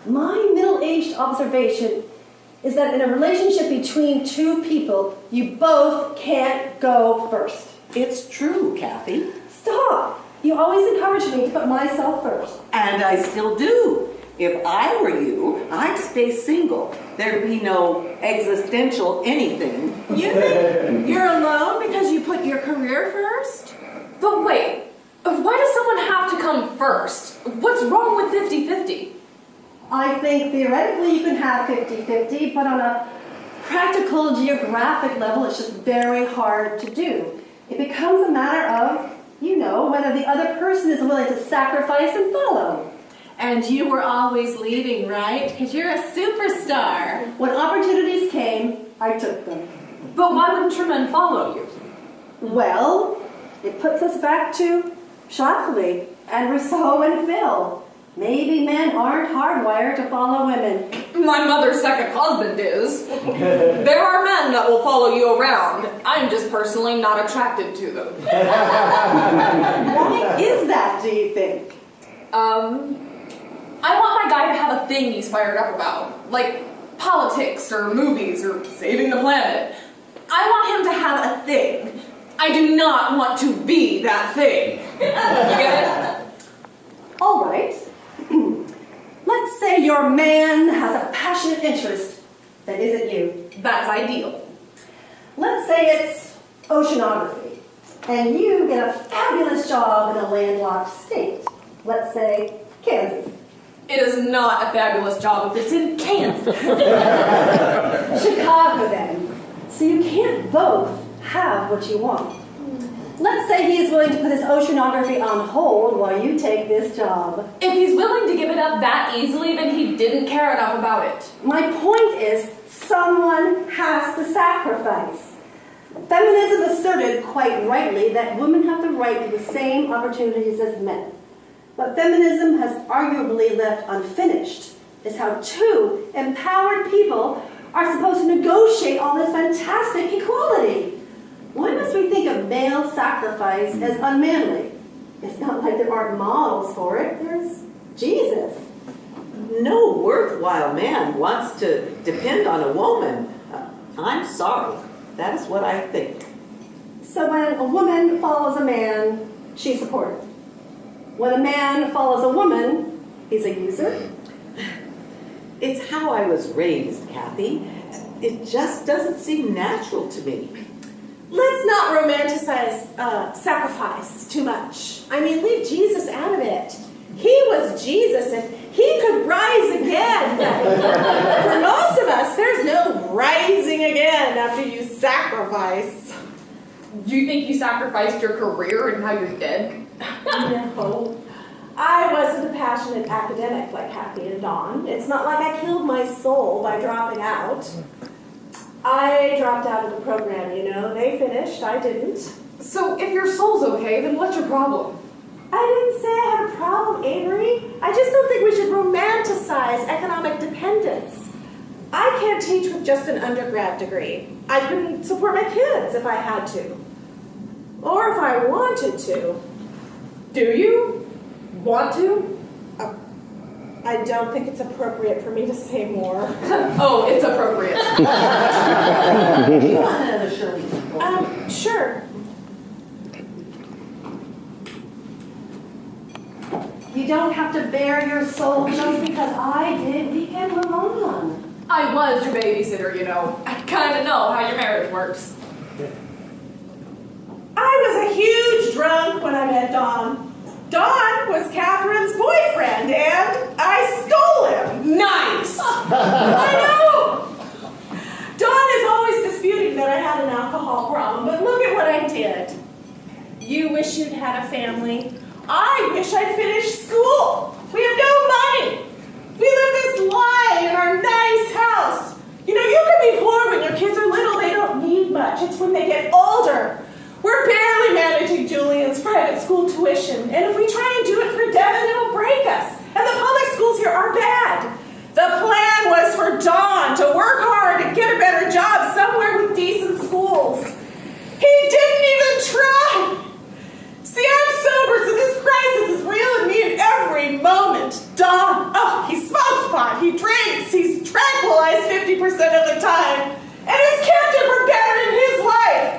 my middle-aged observation is that in a relationship between two people, you both can't go first. It's true, Kathy. Stop! You always encourage me to put myself first. And I still do. If I were you, I'd stay single. There'd be no existential anything. You think you're alone because you put your career first? But wait, why does someone have to come first? What's wrong with 50-50? I think theoretically you can have 50-50, but on a practical geographic level, it's just very hard to do. It becomes a matter of, whether the other person is willing to sacrifice and follow. And you were always leading, right? Because you're a superstar. When opportunities came, I took them. But why wouldn't your men follow you? Well, it puts us back to Schlafly and Rousseau and Phil. Maybe men aren't hardwired to follow women. My mother's second husband is. There are men that will follow you around. I'm just personally not attracted to them. Why is that, do you think? I want my guy to have a thing he's fired up about, like politics or movies or saving the planet. I want him to have a thing. I do not want to be that thing. You get it? All right. Let's say your man has a passionate interest that isn't you. That's ideal. Let's say it's oceanography, and you get a fabulous job in a landlocked state. Let's say Kansas. It is not a fabulous job if it's in Kansas. Chicago, then. So you can't both have what you want. Let's say he's willing to put his oceanography on hold while you take this job. If he's willing to give it up that easily, then he didn't care enough about it. My point is, someone has to sacrifice. Feminism asserted quite rightly that women have the right to the same opportunities as men. What feminism has arguably left unfinished is how two empowered people are supposed to negotiate all this fantastic equality. Why must we think of male sacrifice as unmanly? It's not like there aren't models for it. There's Jesus. No worthwhile man wants to depend on a woman. I'm sorry. That is what I think. So when a woman follows a man, she's supportive. When a man follows a woman, he's a user. It's how I was raised, Kathy. It just doesn't seem natural to me. Let's not romanticize sacrifice too much. I mean, leave Jesus out of it. He was Jesus and he could rise again. For most of us, there's no rising again after you sacrifice. Do you think you sacrificed your career and now you're dead? No. I wasn't a passionate academic like Kathy and Dawn. It's not like I killed my soul by dropping out. I dropped out of the program, They finished, I didn't. So if your soul's okay, then what's your problem? I didn't say I had a problem, Avery. I just don't think we should romanticize economic dependence. I can't teach with just an undergrad degree. I couldn't support my kids if I had to. Or if I wanted to. Do you want to? I don't think it's appropriate for me to say more. Oh, it's appropriate. Do you want another Shirley? Sure. You don't have to bare your soul just because I did. We can move on. I was your babysitter, I kind of know how your marriage works. I was a huge drunk when I met Don. Don was Catherine's boyfriend, and I stole him. Nice! I know! Don is always disputing that I had an alcohol problem, but look at what I did. You wish you'd had a family. I wish I'd finished school. We have no money. We live this lie in our nice house. You can be poor when your kids are little. They don't need much. It's when they get older. We're barely managing Julian's private school tuition, and if we try and do it for Devin, it'll break us. And the public schools here are bad. The plan was for thinks he's tranquilized 50% of the time, and has kept it from bettering his life.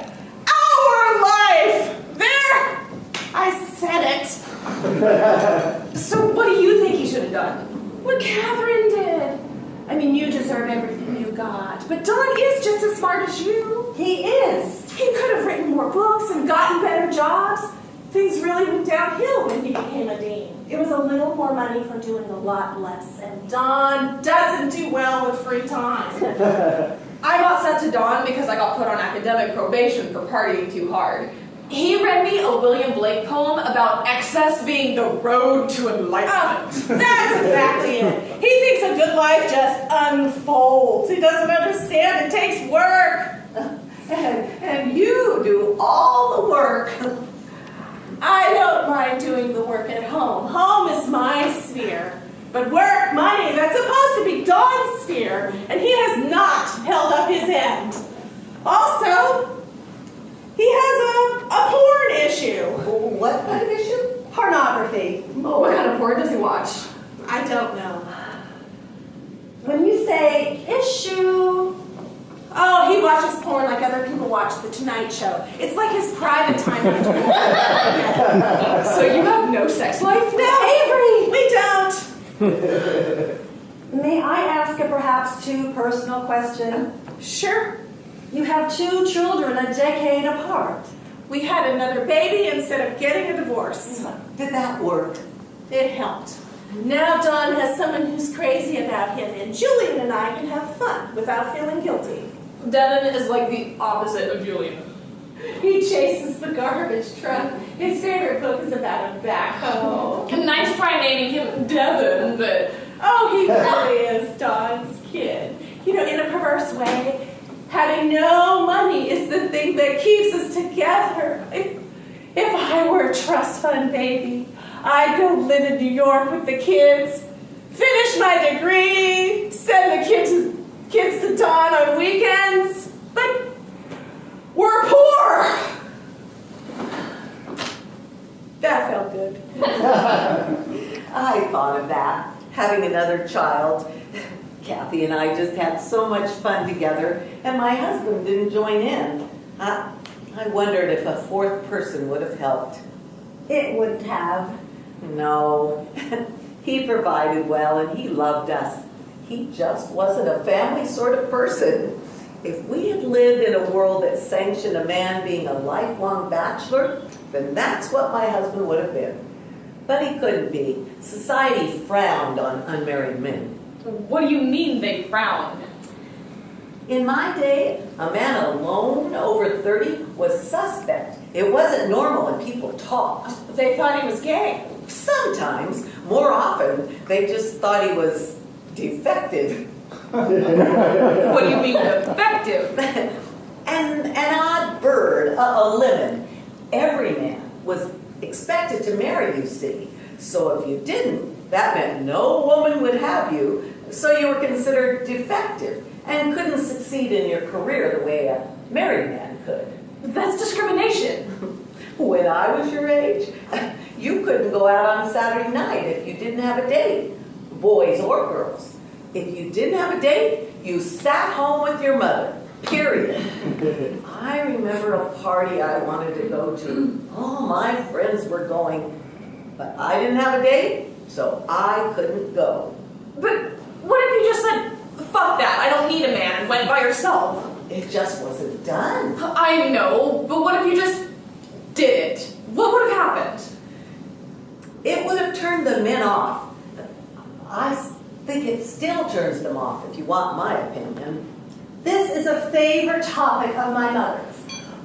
Our life! There! I said it. So what do you think he should have done? What Catherine did. I mean, you deserve everything you got, but Don is just as smart as you. He is. He could have written more books and gotten better jobs. Things really went downhill when he became a dean. It was a little more money for doing a lot less, and Don doesn't do well with free time. I got sent to Don because I got put on academic probation for partying too hard. He read me a William Blake poem about excess being the road to enlightenment. That's exactly it. He thinks a good life just unfolds. He doesn't understand it takes work. And you do all the work. I don't mind doing the work at home. Home is my sphere. But work, money, that's supposed to be Don's sphere. And he has not held up his end. Also, he has a porn issue. What kind of issue? Pornography. Oh, what kind of porn does he watch? I don't know. When you say issue, Oh, he watches porn like other people watch The Tonight Show. It's like his private time. So you have no sex life? No, Avery, we don't. may I ask a perhaps too personal question? Sure. You have 2 children a decade apart. We had another baby instead of getting a divorce. Did that work? It helped. Now Don has someone who's crazy about him, and Julian and I can have fun without feeling guilty. Devin is like the opposite of Julian. He chases the garbage truck. His favorite book is about a backhoe. Nice try naming him Devin, but Oh, he really is Don's kid. You know, in a perverse way, having no money is the thing that keeps us together. If I were a trust fund baby, I'd go live in New York with the kids, finish my degree, send the kids to Don on weekends, but we're poor. That felt good. I thought of that, having another child. Kathy and I just had so much fun together, and my husband didn't join in. I wondered if a 4th person would have helped. It wouldn't have. No, he provided well and he loved us. He just wasn't a family sort of person. If we had lived in a world that sanctioned a man being a lifelong bachelor, then that's what my husband would have been. But he couldn't be. Society frowned on unmarried men. what do you mean they frowned? In my day, a man alone over 30 was suspect. It wasn't normal when people talked. They thought he was gay. Sometimes, more often, they just thought he was defective. What do you mean defective? An odd bird, a lemon. Every man was expected to marry, you see. So if you didn't, that meant no woman would have you, so you were considered defective and couldn't succeed in your career the way a married man could. That's discrimination. When I was your age, you couldn't go out on Saturday night if you didn't have a date, boys or girls. If you didn't have a date, you sat home with your mother, period. I remember a party I wanted to go to. All my friends were going, but I didn't have a date, so I couldn't go. But what if you just said, fuck that, I don't need a man, and went by yourself? It just wasn't done. I know, but what if you just did it? What would have happened? It would have turned the men off. I think it still turns them off, if you want my opinion. This is a favorite topic of my mother's.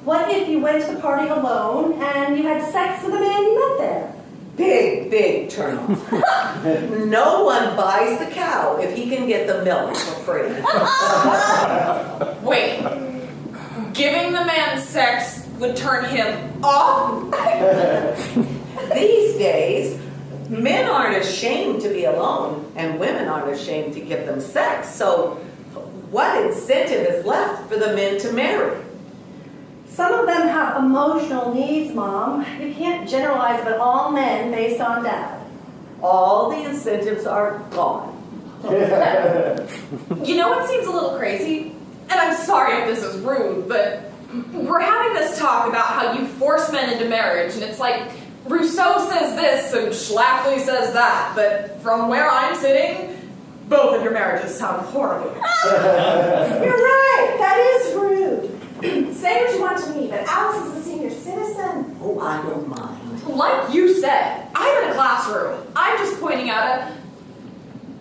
What if you went to the party alone and you had sex with a man you met there? Big, big turnoff. No one buys the cow if he can get the milk for free. Wait, giving the man sex would turn him off? These days, men aren't ashamed to be alone, and women aren't ashamed to give them sex. So what incentive is left for the men to marry? Some of them have emotional needs, Mom. You can't generalize about all men based on dad. All the incentives are gone. You know what seems a little crazy? And I'm sorry if this is rude, but we're having this talk about how you force men into marriage, and it's like Rousseau says this and Schlafly says that, but from where I'm sitting, both of your marriages sound horrible. You're right. That is rude. Say what you want to me, but Alice is a senior citizen. Oh, I don't mind. Like you said, I'm in a classroom. I'm just pointing out a...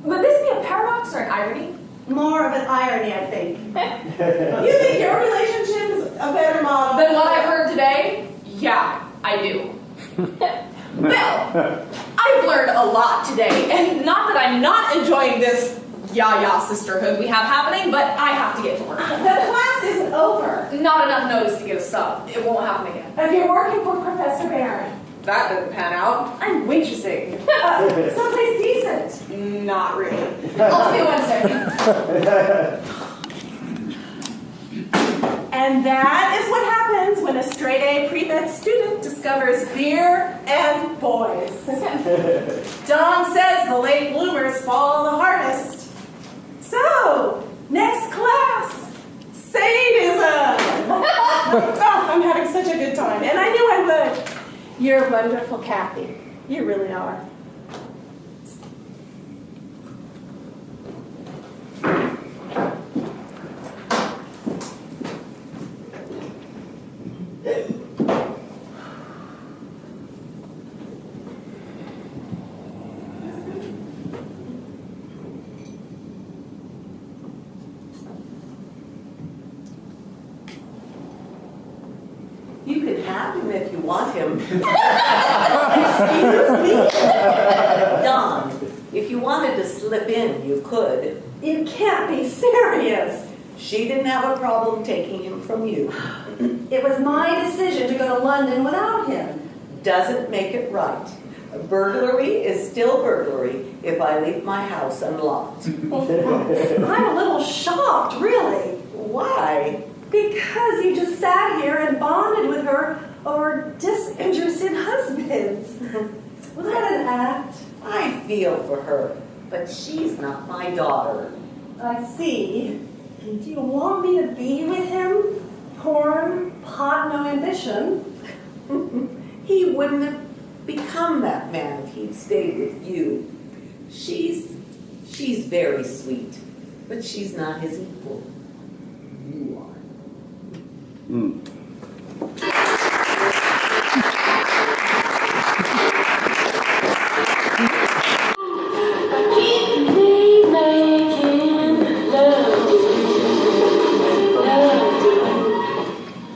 Would this be a paradox or an irony? More of an irony, I think. You think your relationship is a better model Than what I've heard today? Yeah, I do. Well, I've learned a lot today, and not that I'm not enjoying this yah-yah sisterhood we have happening, but I have to get to work. The class isn't over. Not enough notice to get a sub. It won't happen again. If you're working for Professor Barron, That didn't pan out. I'm waitressing. someplace decent. Not really. I'll see you Wednesday. And that is what happens when a straight-A pre-med student discovers beer and boys. Don says the late bloomers fall the hardest. So, next class, sadism. Oh, I'm having such a good time, and I knew I would. You're wonderful, Kathy. You really are. You can have him if you want him. Excuse me? Don, if you wanted to slip in, you could. You can't be serious. She didn't have a problem taking him from you. It was my decision to go to London without him. Doesn't make it right. A burglary is still burglary if I leave my house unlocked. I'm a little shocked, really. Why? Because you just sat here and bonded with her over disinterested husbands. Was that an act? I feel for her, but she's not my daughter. I see. Do you want me to be with him? Porn, pot, no ambition. He wouldn't have become that man if he'd stayed with you. She's very sweet, but she's not his equal. You are.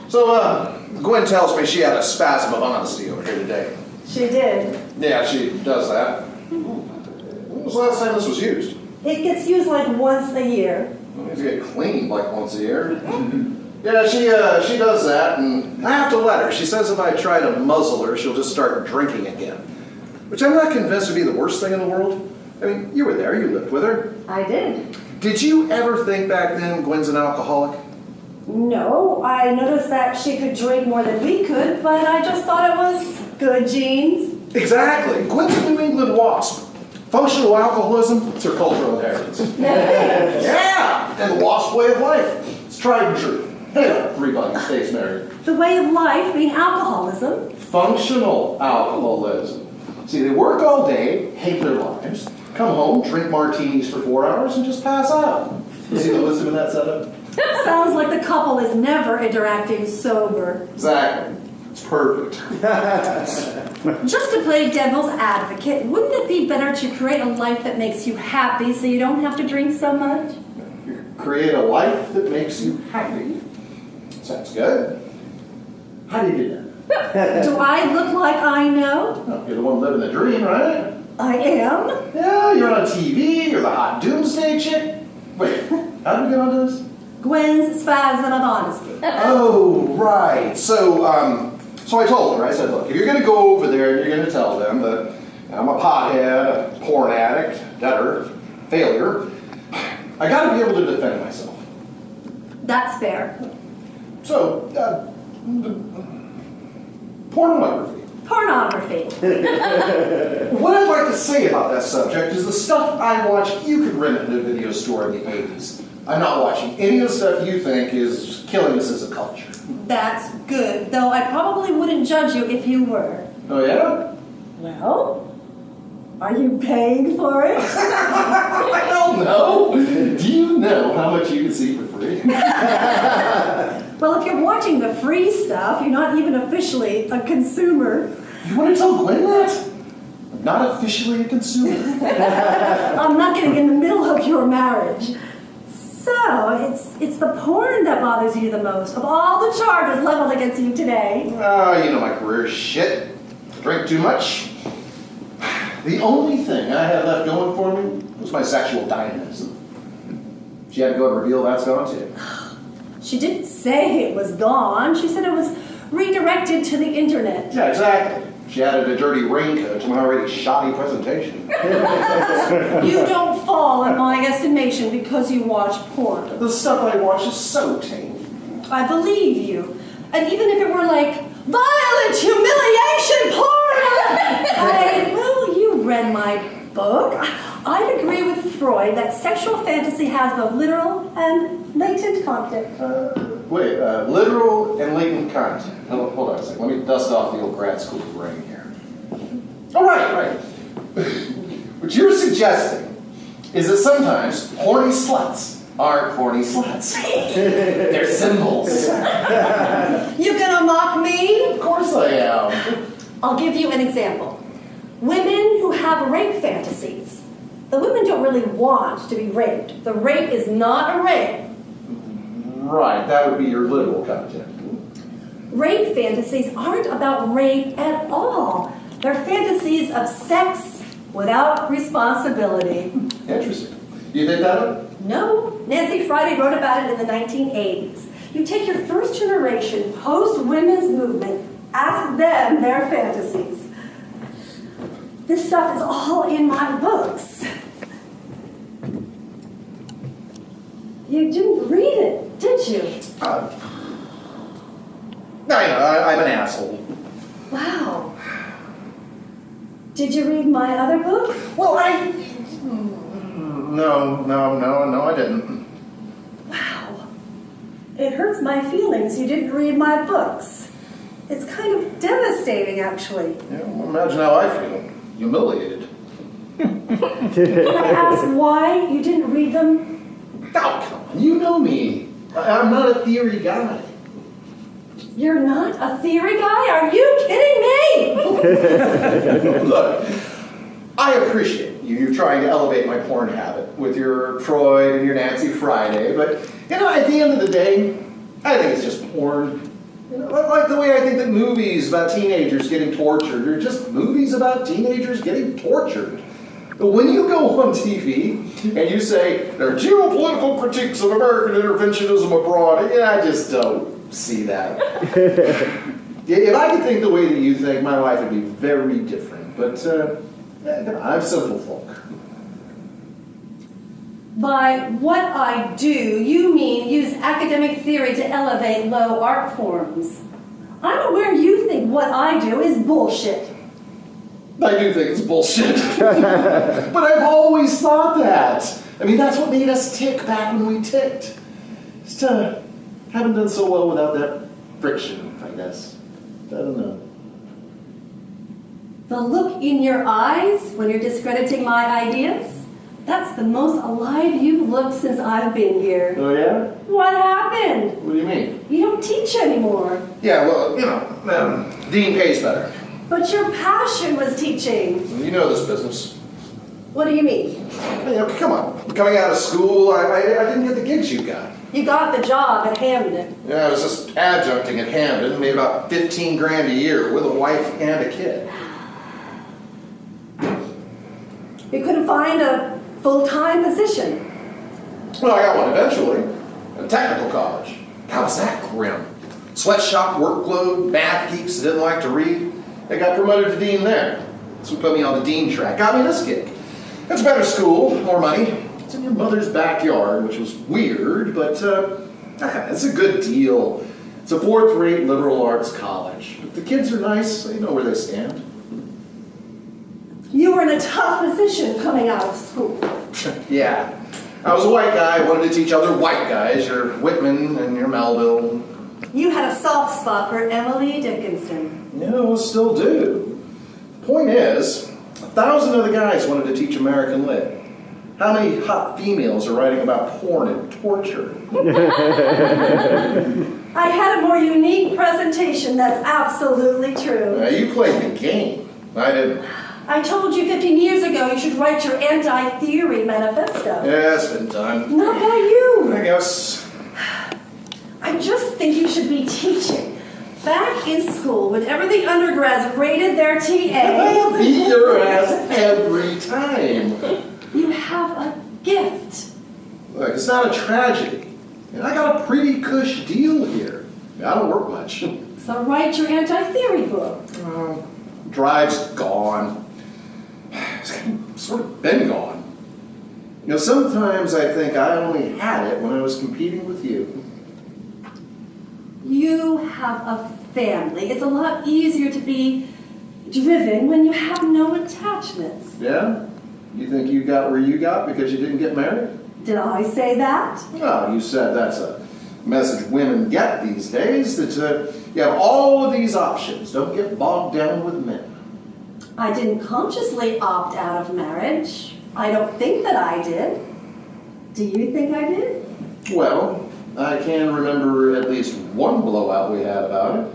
So, Gwen tells me she had a spasm of honesty over here today. She did. Yeah, she does that. When was the last time this was used? It gets used like once a year. It needs to get cleaned like once a year. Yeah, she does that, and I have to let her. She says if I try to muzzle her, she'll just start drinking again. Which I'm not convinced would be the worst thing in the world. I mean, you were there, you lived with her. I did. Did you ever think back then Gwen's an alcoholic? No, I noticed that she could drink more than we could, but I just thought it was good genes. Exactly. Gwen's a New England wasp. Functional alcoholism, it's her cultural inheritance. Yeah, and the wasp way of life. It's tried and true. Hey, everybody stays married. The way of life being alcoholism. Functional alcoholism. See, they work all day, hate their lives, come home, drink martinis for 4 hours, and just pass out. You see the wisdom in that setup? Sounds like the couple is never interacting sober. Exactly. It's perfect. Just to play devil's advocate, wouldn't it be better to create a life that makes you happy so you don't have to drink so much? Create a life that makes you happy. Sounds good. How do you do that? Do I look like I know? Well, you're the one living the dream, right? I am? Yeah, you're on TV, you're the hot doomsday chick. Wait, how did we get onto this? Gwen's spasm of honesty. Oh, right. So I told her, I said, look, if you're going to go over there and you're going to tell them that I'm a pothead, a porn addict, debtor, failure, I got to be able to defend myself. That's fair. So, pornography. pornography. What I'd like to say about that subject is the stuff I watch you could rent in a video store in the 80s. I'm not watching any of the stuff you think is killing us as a culture. That's good, though I probably wouldn't judge you if you were. Oh, yeah? Well, are you paying for it? I don't know. Do you know how much you can see for free? Well, if you're watching the free stuff, you're not even officially a consumer. You want to tell Gwen that? I'm not officially a consumer. I'm not getting in the middle of your marriage. So, it's the porn that bothers you the most of all the charges leveled against you today. Oh, you know my career is shit. Drink too much. The only thing I had left going for me was my sexual dynamism. She had to go and reveal that's gone too. She didn't say it was gone. She said it was redirected to the internet. Yeah, exactly. She added a dirty raincoat to my already shoddy presentation. You don't fall in my estimation because you watch porn. The stuff I watch is so tame. I believe you. And even if it were like violent humiliation porn, well, you read my book. I'd agree with Freud that sexual fantasy has the literal and latent content. Literal and latent content. Hold on a second. Let me dust off the old grad school brain here. Oh, right. What you're suggesting is that sometimes horny sluts aren't horny sluts. They're symbols. You gonna mock me? Of course I am. I'll give you an example. Women who have rape fantasies. The women don't really want to be raped. The rape is not a rape. Right, that would be your literal content. Rape fantasies aren't about rape at all. They're fantasies of sex without responsibility. Interesting. You think that? No, Nancy Friday wrote about it in the 1980s. You take your first generation post-women's movement, ask them their fantasies. This stuff is all in my books. You didn't read it, did you? I'm an asshole. Wow. Did you read my other book? Well, No, I didn't. Wow. It hurts my feelings you didn't read my books. It's kind of devastating, actually. Yeah, well, imagine how I feel. Humiliated. Can I ask why you didn't read them? Oh, come on. You know me. I'm not a theory guy. You're not a theory guy? Are you kidding me? Look, I appreciate you trying to elevate my porn habit with your Freud and your Nancy Friday, but, at the end of the day, I think it's just porn. Like the way I think that movies about teenagers getting tortured are just movies about teenagers getting tortured. But when you go on TV and you say, there are geopolitical critiques of American interventionism abroad, I just don't see that. If I could think the way that you think, my life would be very different. But I'm simple folk. By what I do, you mean use academic theory to elevate low art forms. I'm aware you think what I do is bullshit. I do think it's bullshit. But I've always thought that. That's what made us tick back when we ticked. Just haven't done so well without that friction, I guess. I don't know. The look in your eyes when you're discrediting my ideas? That's the most alive you've looked since I've been here. Oh, yeah? What happened? What do you mean? You don't teach anymore. Yeah, well, Dean pays better. But your passion was teaching. You know this business. What do you mean? Hey, come on. Coming out of school, I didn't get the gigs you got. You got the job at Hamden. Yeah, I was just adjuncting at Hamden, made about $15,000 a year with a wife and a kid. You couldn't find a full-time position. Well, I got one eventually. At a technical college. How was that grim? Sweatshop workload, math geeks that didn't like to read. I got promoted to dean there. So put me on the dean track. Got me this gig. It's a better school, more money. It's in your mother's backyard, which was weird, but it's a good deal. It's a fourth-rate liberal arts college. But the kids are nice. They know where they stand. You were in a tough position coming out of school. Yeah. I was a white guy, wanted to teach other white guys, your Whitman and your Melville. You had a soft spot for Emily Dickinson. You know, still do. The point is, 1,000 other guys wanted to teach American Lit. How many hot females are writing about porn and torture? I had a more unique presentation, that's absolutely true. You played the game. I didn't. I told you 15 years ago you should write your anti-theory manifesto. Yeah, it's been done. Not by you. I guess. I just think you should be teaching. Back in school, whenever the undergrads rated their I'll TAs, beat your ass every time. you have a gift. Look, it's not a tragedy. And I got a pretty cush deal here. I don't work much. So write your anti-theory book. Drive's gone. It's sort of been gone. You know, sometimes I think I only had it when I was competing with you. You have a family. It's a lot easier to be driven when you have no attachments. Yeah? You think you got where you got because you didn't get married? Did I say that? Well, you said that's a message women get these days, that you have all of these options. Don't get bogged down with men. I didn't consciously opt out of marriage. I don't think that I did. Do you think I did? Well, I can remember at least one blowout we had about it.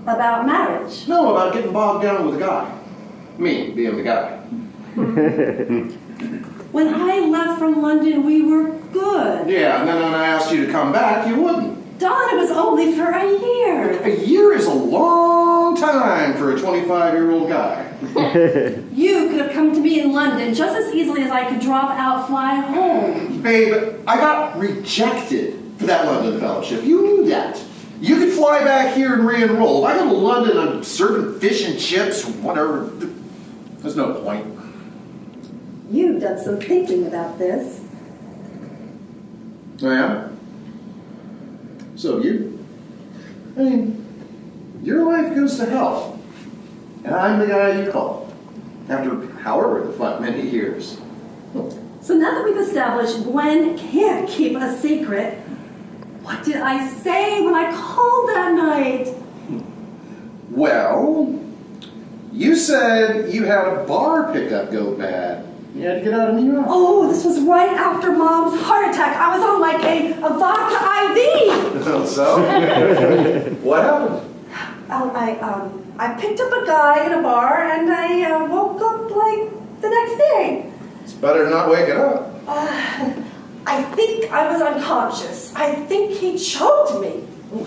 About marriage? No, about getting bogged down with a guy. Me being the guy. When I left from London, we were good. Yeah, and then when I asked you to come back, you wouldn't. Don, it was only for a year. A year is a long time for a 25-year-old guy. You could have come to me in London just as easily as I could drop out, fly home. Babe, I got rejected for that London fellowship. You knew that. You could fly back here and re-enroll. If I go to London, I'm serving fish and chips or whatever. There's no point. You've done some thinking about this. Oh, yeah? So you? I mean, your life goes to hell. And I'm the guy you call. After however the fuck many years. So now that we've established Gwen can't keep a secret, what did I say when I called that night? Well, you said you had a bar pickup go bad. You had to get out of New York. Oh, this was right after Mom's heart attack. I was on like a vodka IV. So? What happened? I picked up a guy in a bar and I woke up like the next day. It's better than not waking up. I think I was unconscious. I think he choked me. Oh,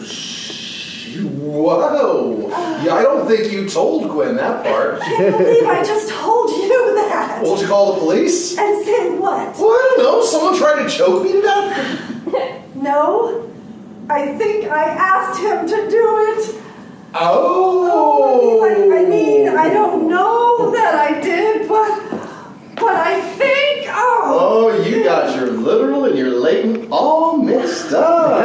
whoa. Yeah, I don't think you told Gwen that part. I can't believe I just told you that. Well, did you call the police? And said what? Well, I don't know. Someone tried to choke me to death? No. I think I asked him to do it. Oh. I mean, I don't know that I did, but I think, Oh, you got your literal and your latent all mixed up.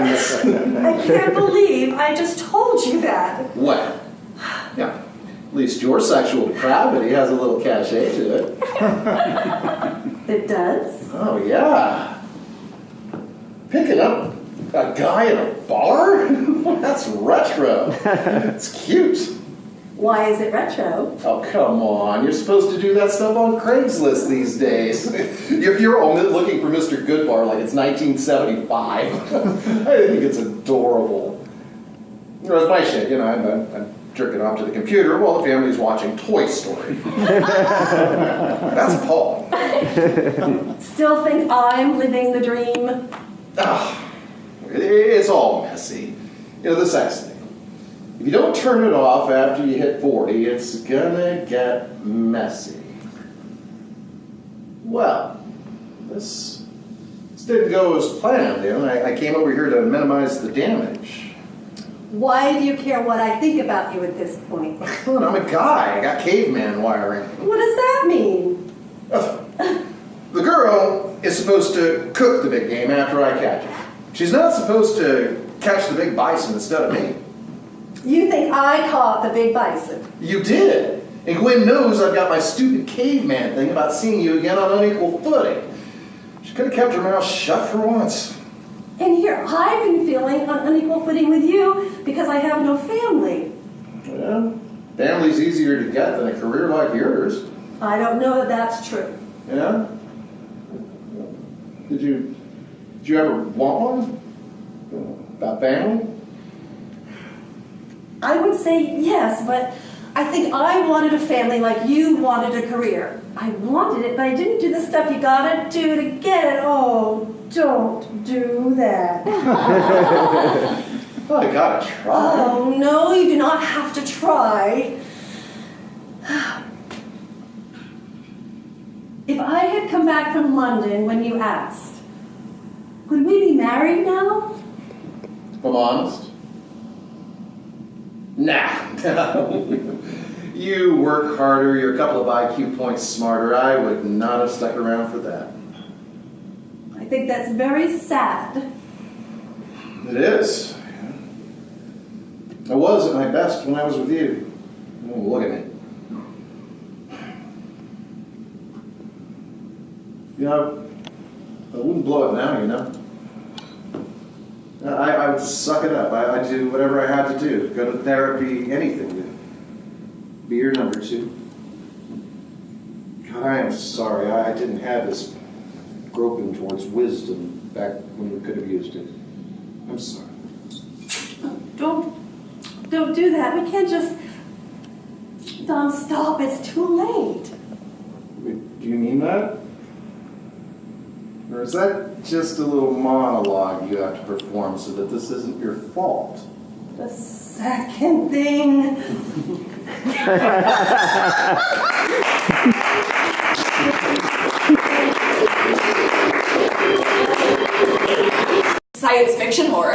I can't believe I just told you that. Well, yeah. At least your sexual depravity has a little cachet to it. It does? Oh, yeah. Picking up a guy in a bar? That's retro. It's cute. Why is it retro? Oh, come on. You're supposed to do that stuff on Craigslist these days. You're only looking for Mr. Goodbar like it's 1975. I think it's adorable. You know, it's my shit. You know, I'm jerking off to the computer while the family's watching Toy Story. That's Paul. Still think I'm living the dream? It's all messy. You know, the sex thing. If you don't turn it off after you hit 40, it's gonna get messy. Well, this didn't go as planned. You know, I came over here to minimize the damage. Why do you care what I think about you at this point? Come on, I'm a guy. I got caveman wiring. What does that mean? The girl is supposed to cook the big game after I catch it. She's not supposed to catch the big bison instead of me. You think I caught the big bison? You did. And Gwen knows I've got my stupid caveman thing about seeing you again on unequal footing. She could have kept her mouth shut for once. And here, I've been feeling on unequal footing with you because I have no family. Well, family's easier to get than a career like yours. I don't know that that's true. Yeah? Did you ever want one? About family? I would say yes, but I think I wanted a family like you wanted a career. I wanted it, but I didn't do the stuff you gotta do to get it. Oh, don't do that. Oh, I gotta try. Oh, no, you do not have to try. If I had come back from London when you asked, would we be married now? If I'm honest? Nah. You work harder, you're a couple of IQ points smarter. I would not have stuck around for that. I think that's very sad. It is. I was at my best when I was with you. Oh, look at me. You know, I wouldn't blow it now, you know. I would suck it up. I'd do whatever I had to do. Go to therapy, anything to be your number two. God, I am sorry. I didn't have this groping towards wisdom back when we could have used it. I'm sorry. Don't do that. We can't just... Don, stop. It's too late. Wait, do you mean that? Or is that just a little monologue you have to perform so that this isn't your fault? The second thing... Science fiction horror.